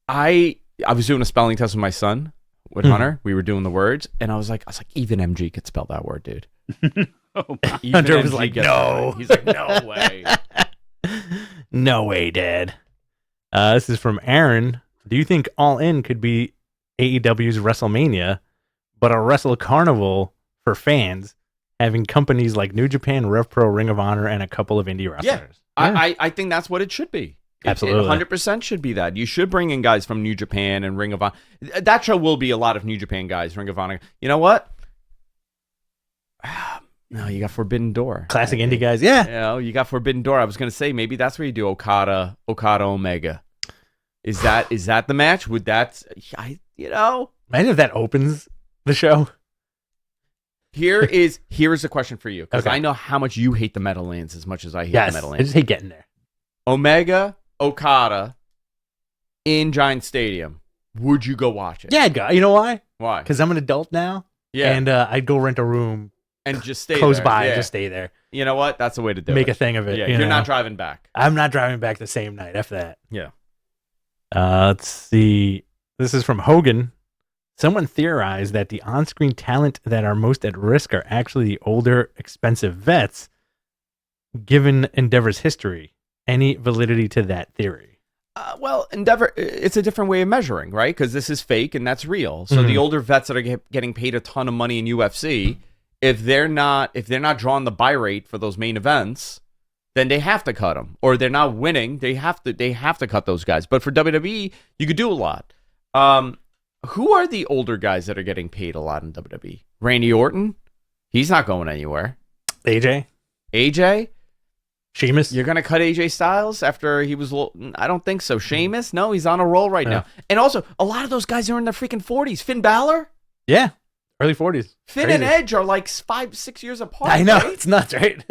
I was doing a spelling test with my son, with Hunter. We were doing the words, and I was like, even MG could spell that word, dude. Even Hunter was MG like, gets no. that. He's like, no way. No way, Dad. This is from Aaron. Do you think All In could be AEW's WrestleMania, but a Wrestle Carnival for fans, having companies like New Japan, Rev Pro, Ring of Honor, and a couple of indie wrestlers? Yeah. I think that's what it should be. Absolutely. It 100% should be that. You should bring in guys from New Japan and Ring of Honor. That show will be a lot of New Japan guys, Ring of Honor. You know what? No, you got Forbidden Door. Classic indie guys, yeah. You got Forbidden Door. I was going to say, maybe that's where you do Okada Omega. Is that the match? Would that, Imagine if that opens the show. Here is a question for you, because Okay. I know how much you hate the Meadowlands as much as I hate Yes, the I Meadowlands. just hate getting there. Omega, Okada, in Giant Stadium. Would you go watch it? Yeah, I'd go. You know why? Why? Because I'm an adult now. Yeah. And I'd go rent a room And just stay close there. by Yeah. and just stay there. You know what? That's the way to do it. Make a thing of it. Yeah, you you're know? not driving back. I'm not driving back the same night. F that. Yeah. Let's see. This is from Hogan. Someone theorized that the on-screen talent that are most at risk are actually the older, expensive vets, given Endeavor's history. Any validity to that theory? Well, Endeavor, it's a different way of measuring, right? Because this is fake and that's real. So the older vets that are getting paid a ton of money in UFC, if they're not drawing the buy rate for those main events, then they have to cut them. Or they're not winning, they have to cut those guys. But for WWE, you could do a lot. Who are the older guys that are getting paid a lot in WWE? Randy Orton? He's not going anywhere. AJ? Sheamus? You're going to cut AJ Styles after he was... I don't think so. Sheamus? No, he's on a roll right now. And also, a lot of those guys are in their freaking 40s. Finn Balor? Yeah. Early 40s. Finn Crazy. and Edge are like 5-6 years apart. I know. Right? It's nuts, right?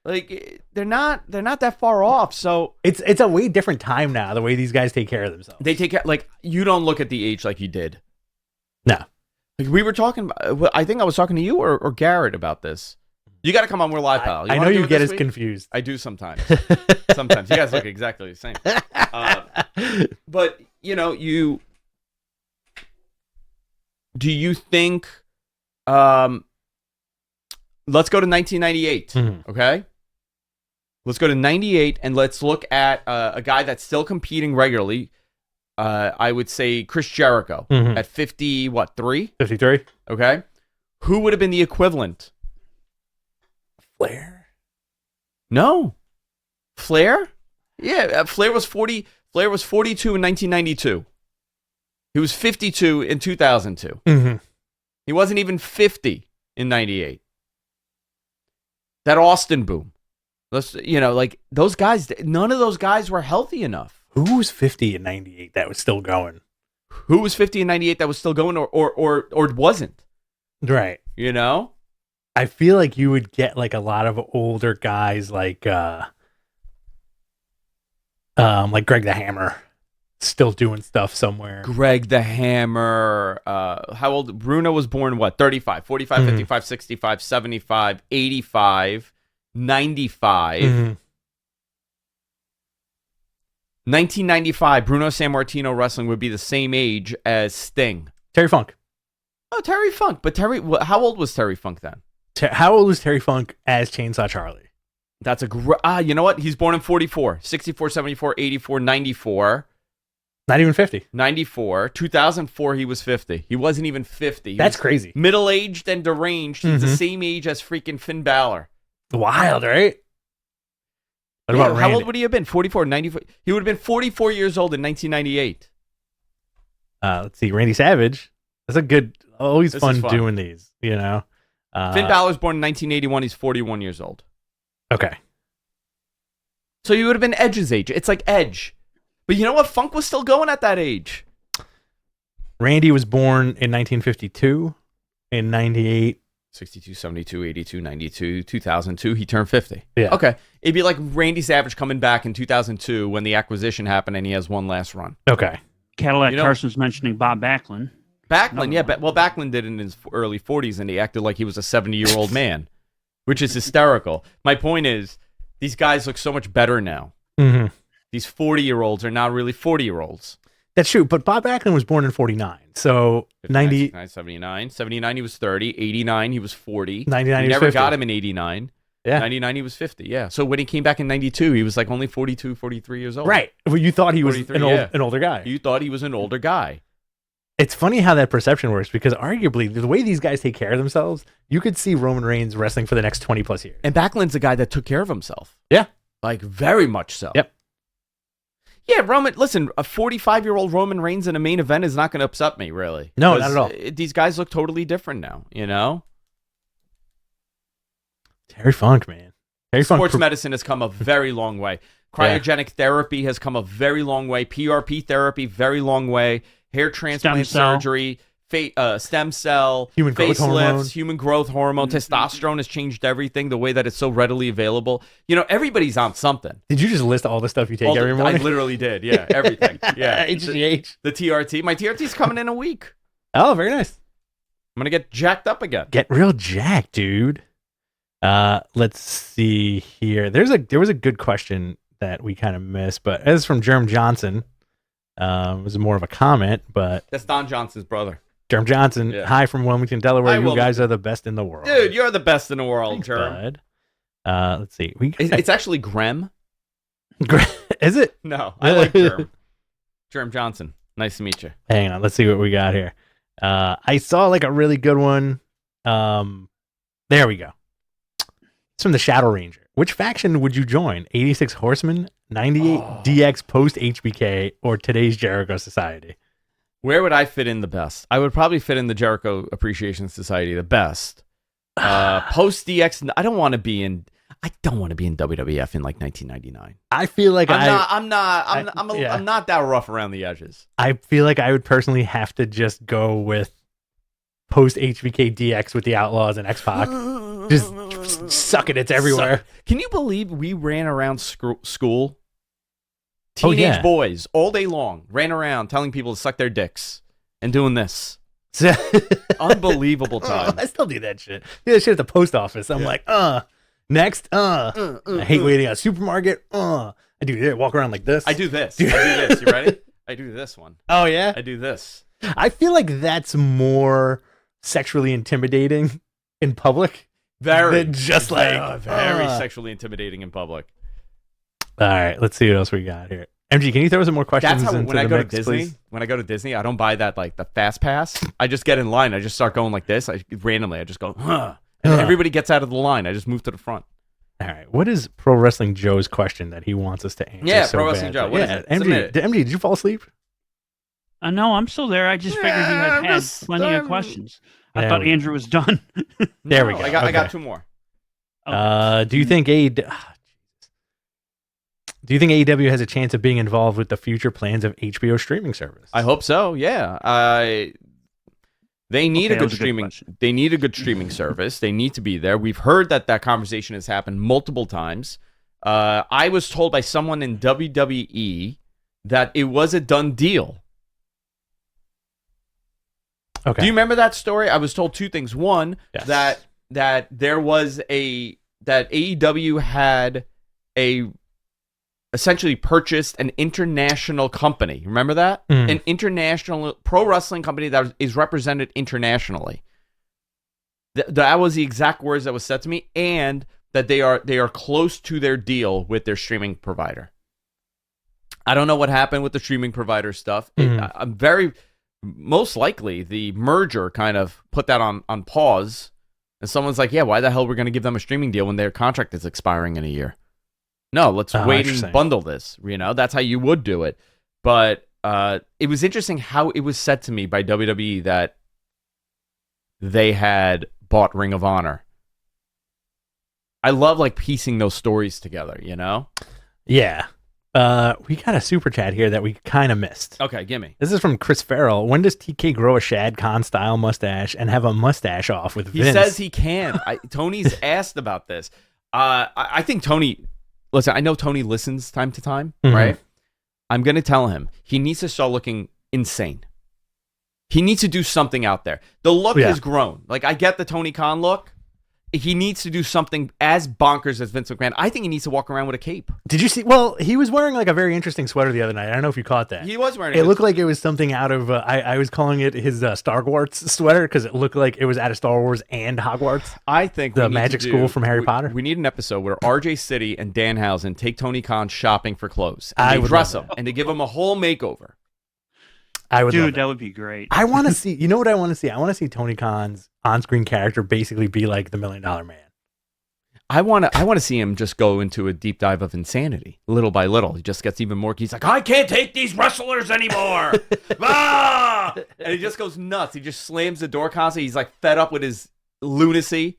Like, they're not that far off. So It's a way different time now, the way these guys take care of themselves. they take care... Like, you don't look at the age like you did. No. Like we were talking about, I think I was talking to you or Garrett about this. You got to come on. We're live, pal. I know you get as confused. I do sometimes. Sometimes. You guys look exactly the same. But, you know, do you think, let's go to 1998, okay? Let's go to 98 and let's look at a guy that's still competing regularly. I would say Chris Jericho at 50, what, 3? 53. Okay. Who would have been the equivalent? Flair? No. Flair? Yeah, Flair was 40. Flair was 42 in 1992. He was 52 in 2002. He wasn't even 50 in 98. That Austin boom. Let's, you know, like those guys, none of those guys were healthy enough. Who was 50 in 98 that was still going? Who was 50 in 98 that was still going or wasn't? Right. You know? I feel like you would get like a lot of older guys like Greg the Hammer still doing stuff somewhere. Greg the Hammer. How old? Bruno was born, what? 35, 45, 55, 65, 75, 85, 95. 1995, Bruno Sammartino wrestling would be the same age as Sting. Terry Funk. Oh, Terry Funk. But how old was Terry Funk then? How old was Terry Funk as Chainsaw Charlie? That's a you know what? He's born in 44, 64, 74, 84, 94. Not even 50. 94. 2004, he was 50. He wasn't even 50. That's crazy. Middle-aged and deranged. He's the same age as freaking Finn Balor. Wild, right? What about Randy? How old would he have been? 44, 94. He would have been 44 years old in 1998. Let's see. Randy Savage. That's a good, always fun doing these, you know? Finn Balor's born in 1981. He's 41 years old. Okay. So he would have been Edge's age. It's like Edge. But you know what? Funk was still going at that age. Randy was born in 1952. In 98. 62, 72, 82, 92, 2002. He turned 50. Yeah. Okay. It'd be like Randy Savage coming back in 2002 when the acquisition happened and he has one last run. Okay. Cadillac Carson's mentioning Bob Backlund. Backlund, yeah. Well, Backlund did it in his early 40s and he acted like he was a 70-year-old man, which is hysterical. My point is, these guys look so much better now. These 40-year-olds are not really 40-year-olds. That's true, but Bob Backlund was born in 49. So 90... 79. 79, he was 30. 89, he was 40. 99, he was never 50. got him in 89. Yeah. 99, he was 50, yeah. So when he came back in 92, he was like only 42, 43 years old. Right. Well, you thought he was an older guy. You thought he was an older guy. It's funny how that perception works because arguably the way these guys take care of themselves, you could see Roman Reigns wrestling for the next 20 plus years. And Backlund's a guy that took care of himself. Yeah. Like very much so. Yep. Yeah, listen, a 45-year-old Roman Reigns in a main event is not going to upset me, really. No, not at all. These guys look totally different now, you know? Terry Funk, man. Sports medicine has come a very long way. Cryogenic therapy has come a very long way. PRP therapy, very long way. Hair transplant surgery, stem cell, human growth hormone. Human growth hormone, testosterone has changed everything, the way that it's so readily available. You know, everybody's on something. Did you just list all the stuff you take every morning? I literally did, yeah, everything. Yeah. HGH. The TRT. My TRT's coming in a week. Oh, very nice. I'm going to get jacked up again. Get real jacked, dude. Let's see here. There was a good question that we kind of missed, but as from Jerm Johnson, it was more of a comment, but that's Don Johnson's brother. Jerm Johnson, hi from Wilmington, Delaware. You guys are the best in the world. Dude, you're the best in the world, Thanks, Jerm. Bud. Let's see. It's actually Grem. Is it? No, I like Jerm. Jerm Johnson. Nice to meet you. Hang on. Let's see what we got here. I saw like a really good one. There we go. It's from the Shadow Ranger. Which faction would you join? 86 Horsemen, 98 DX post HBK, or today's Jericho Society? Where would I fit in the best? I would probably fit in the Jericho Appreciation Society the best. Post DX, I don't want to be in WWF in like 1999. I feel like I'm not that rough around the edges. I feel like I would personally have to just go with post HBK DX with the Outlaws and X-Pac. Just suck it. It's everywhere. Can you believe we ran around school? Teenage boys all day long ran around telling people to suck their dicks and doing this. Unbelievable time. I still do that shit. Do that shit at the post office. I'm like, next, I hate waiting at a supermarket. I do that. Walk around like this. I do this. I do this. You ready? I do this one. Oh yeah. I do this. I feel like that's more sexually intimidating in public. Very. Than just like very sexually intimidating in public. All right, let's see what else we got here. MG, can you throw some more questions? That's how when I go to Disney. Please? When I go to Disney, I don't buy that like the fast pass. I just get in line. I just start going like this. Randomly, I just go, and everybody gets out of the line. I just move to the front. All right, what is Pro Wrestling Joe's question that he wants us to answer? Yeah, Pro Wrestling Joe. What is it? MG, did you fall asleep? No, I'm still there. I just figured you had plenty of questions. I thought Andrew was done. There we go. I got two more. Do you think AEW has a chance of being involved with the future plans of HBO streaming service? I hope so. Yeah. They need a good streaming. They need a good streaming service. They need to be there. We've heard that conversation has happened multiple times. I was told by someone in WWE that it was a done deal. Okay. Do you remember that story? I was told two things. One, yes. that there was that AEW had essentially purchased an international company. Remember that? An international pro wrestling company that is represented internationally. That was the exact words that was said to me, and that they are close to their deal with their streaming provider. I don't know what happened with the streaming provider stuff. I'm very most likely the merger kind of put that on pause, and someone's like, yeah, why the hell we're going to give them a streaming deal when their contract is expiring in a year? No, let's wait and bundle this. That's how you would do it. But it was interesting how it was said to me by WWE that they had bought Ring of Honor. I love like piecing those stories together, Yeah. We got a super chat here that we kind of missed. Okay, gimme. This is from Chris Farrell. When does TK grow a Shad Khan style mustache and have a mustache off with Vince? He says he can. Tony's asked about this. I think Tony. Listen, I know Tony listens time to time, right? I'm gonna tell him he needs to start looking insane. He needs to do something out there. The look has grown. Like I get the Tony Khan look. He needs to do something as bonkers as Vince McMahon. I think he needs to walk around with a cape. Did you see? Well, he was wearing like a very interesting sweater the other night. I don't know if you caught that. He was wearing it. Looked like it was something out of, I was calling it his Star Wars sweater because it looked like it was out of Star Wars and Hogwarts. I think the magic school from Harry Potter. We need an episode where RJ City and Danhausen take Tony Khan shopping for clothes. And they dress him and they give him a whole makeover. Dude, that would be great. I want to see, you know what I want to see? I want to see Tony Khan's on-screen character basically be like the $1 Million Man. I want to see him just go into a deep dive of insanity, little by little. He just gets even more. He's like, I can't take these wrestlers anymore. And he just goes nuts. He just slams the door constantly. He's like fed up with his lunacy.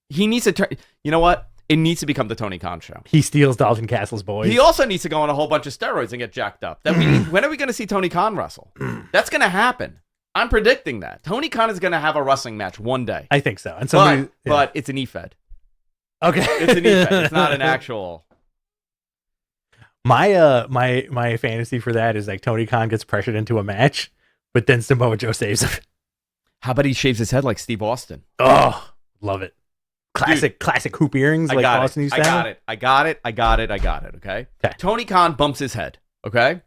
He needs to turn. You know what? It needs to become the Tony Khan show. He steals Dalton Castle's boys. He also needs to go on a whole bunch of steroids and get jacked up. When are we going to see Tony Khan wrestle? That's going to happen. I'm predicting that. Tony Khan is going to have a wrestling match one day. I think so. And but it's an E-Fed. Okay. It's an E-Fed. It's not an actual. My fantasy for that is like Tony Khan gets pressured into a match, but then Samoa Joe saves him. How about he shaves his head like Steve Austin? Oh, love it. Classic hoop earrings like Austin used to have. I got it. Okay? Tony Khan bumps his head. Okay?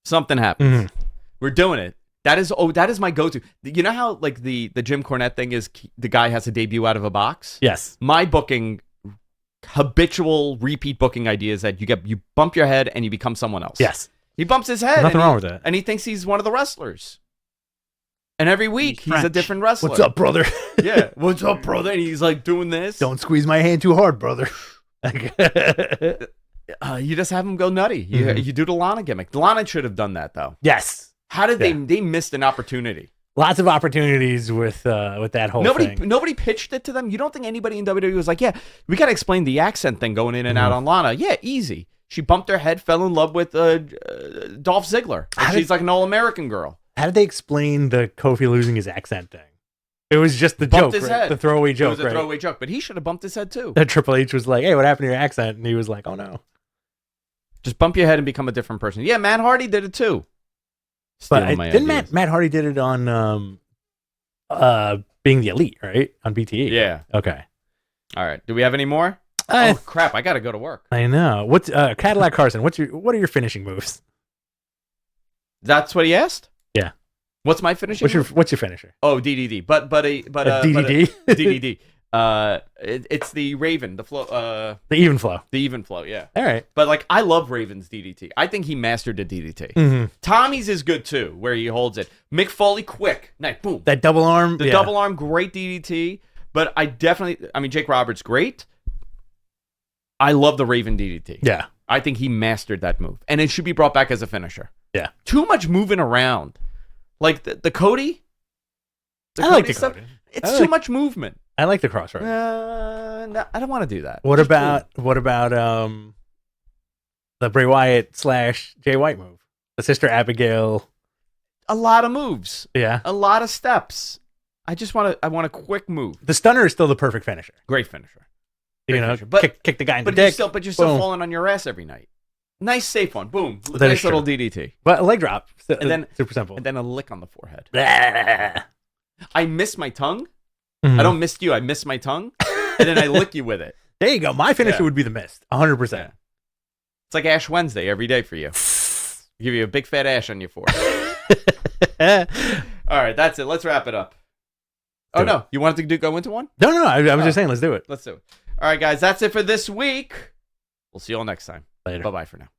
Something happens. We're doing it. That is my go-to. You know how like the Jim Cornette thing is the guy has to debut out of a box? Yes. My booking habitual repeat booking idea is that you bump your head and you become someone else. Yes. He bumps his head. Nothing wrong with that. And he thinks he's one of the wrestlers. And every week he's a different wrestler. What's up, brother? Yeah. What's up, brother? And he's like doing this. Don't squeeze my hand too hard, brother. You just have him go nutty. You do the Lana gimmick. Lana should have done that though. Yes. How did they missed an opportunity? Lots of opportunities with that whole thing. Nobody pitched it to them. You don't think anybody in WWE was like, yeah, we got to explain the accent thing going in and out on Lana. Yeah, easy. She bumped her head, fell in love with Dolph Ziggler. She's like an all-American girl. How did they explain the Kofi losing his accent thing? It was just the joke, right? The throwaway joke, It was a throwaway joke, but he should have bumped his head too. That Triple H was like, hey, what happened to your accent? And he was like, oh no. Just bump your head and become a different person. Yeah, Matt Hardy did it too. But didn't Matt Hardy did it on being the Elite, right? On BTE. Yeah. Okay. All right. Do we have any more? Oh crap! I gotta go to work. I know. What's Cadillac Carson? What are your finishing moves? That's what he asked. Yeah. What's my finishing? What's your finisher? Oh, DDD. But DDD. DDD. It's the Raven, the flow. The even flow. The even flow. Yeah. All right. But like, I love Raven's DDT. I think he mastered the DDT. Mm-hmm. Tommy's is good too, where he holds it. Mick Foley, quick, nice, boom. That double arm. The double arm, great DDT. But I mean, Jake Roberts, great. I love the Raven DDT. Yeah. I think he mastered that move. And it should be brought back as a finisher. Yeah. Too much moving around. Like the Cody. I like the Cody. It's too much movement. I like the crossroads. No, I don't want to do that. What about the Bray Wyatt / Jay White move? The Sister Abigail. A lot of moves. Yeah. A lot of steps. I want a quick move. The stunner is still the perfect finisher. Great finisher. But kick the guy in the dick. You're still falling on your ass every night. Nice safe one. Boom. Nice little DDT. But a leg drop. And then super simple. And then a lick on the forehead. Blah. I miss my tongue. Mm-hmm. I don't miss you. I miss my tongue. And then I lick you with it. There you go. My finisher would be the mist. 100%. Yeah. It's like Ash Wednesday every day for you. Give you a big fat ash on your forehead. All right. That's it. Let's wrap it up. Oh, no. You wanted to go into one? No. I was just saying, let's do it. Let's do it. All right, guys. That's it for this week. We'll see you all next time. Later. Bye-bye for now.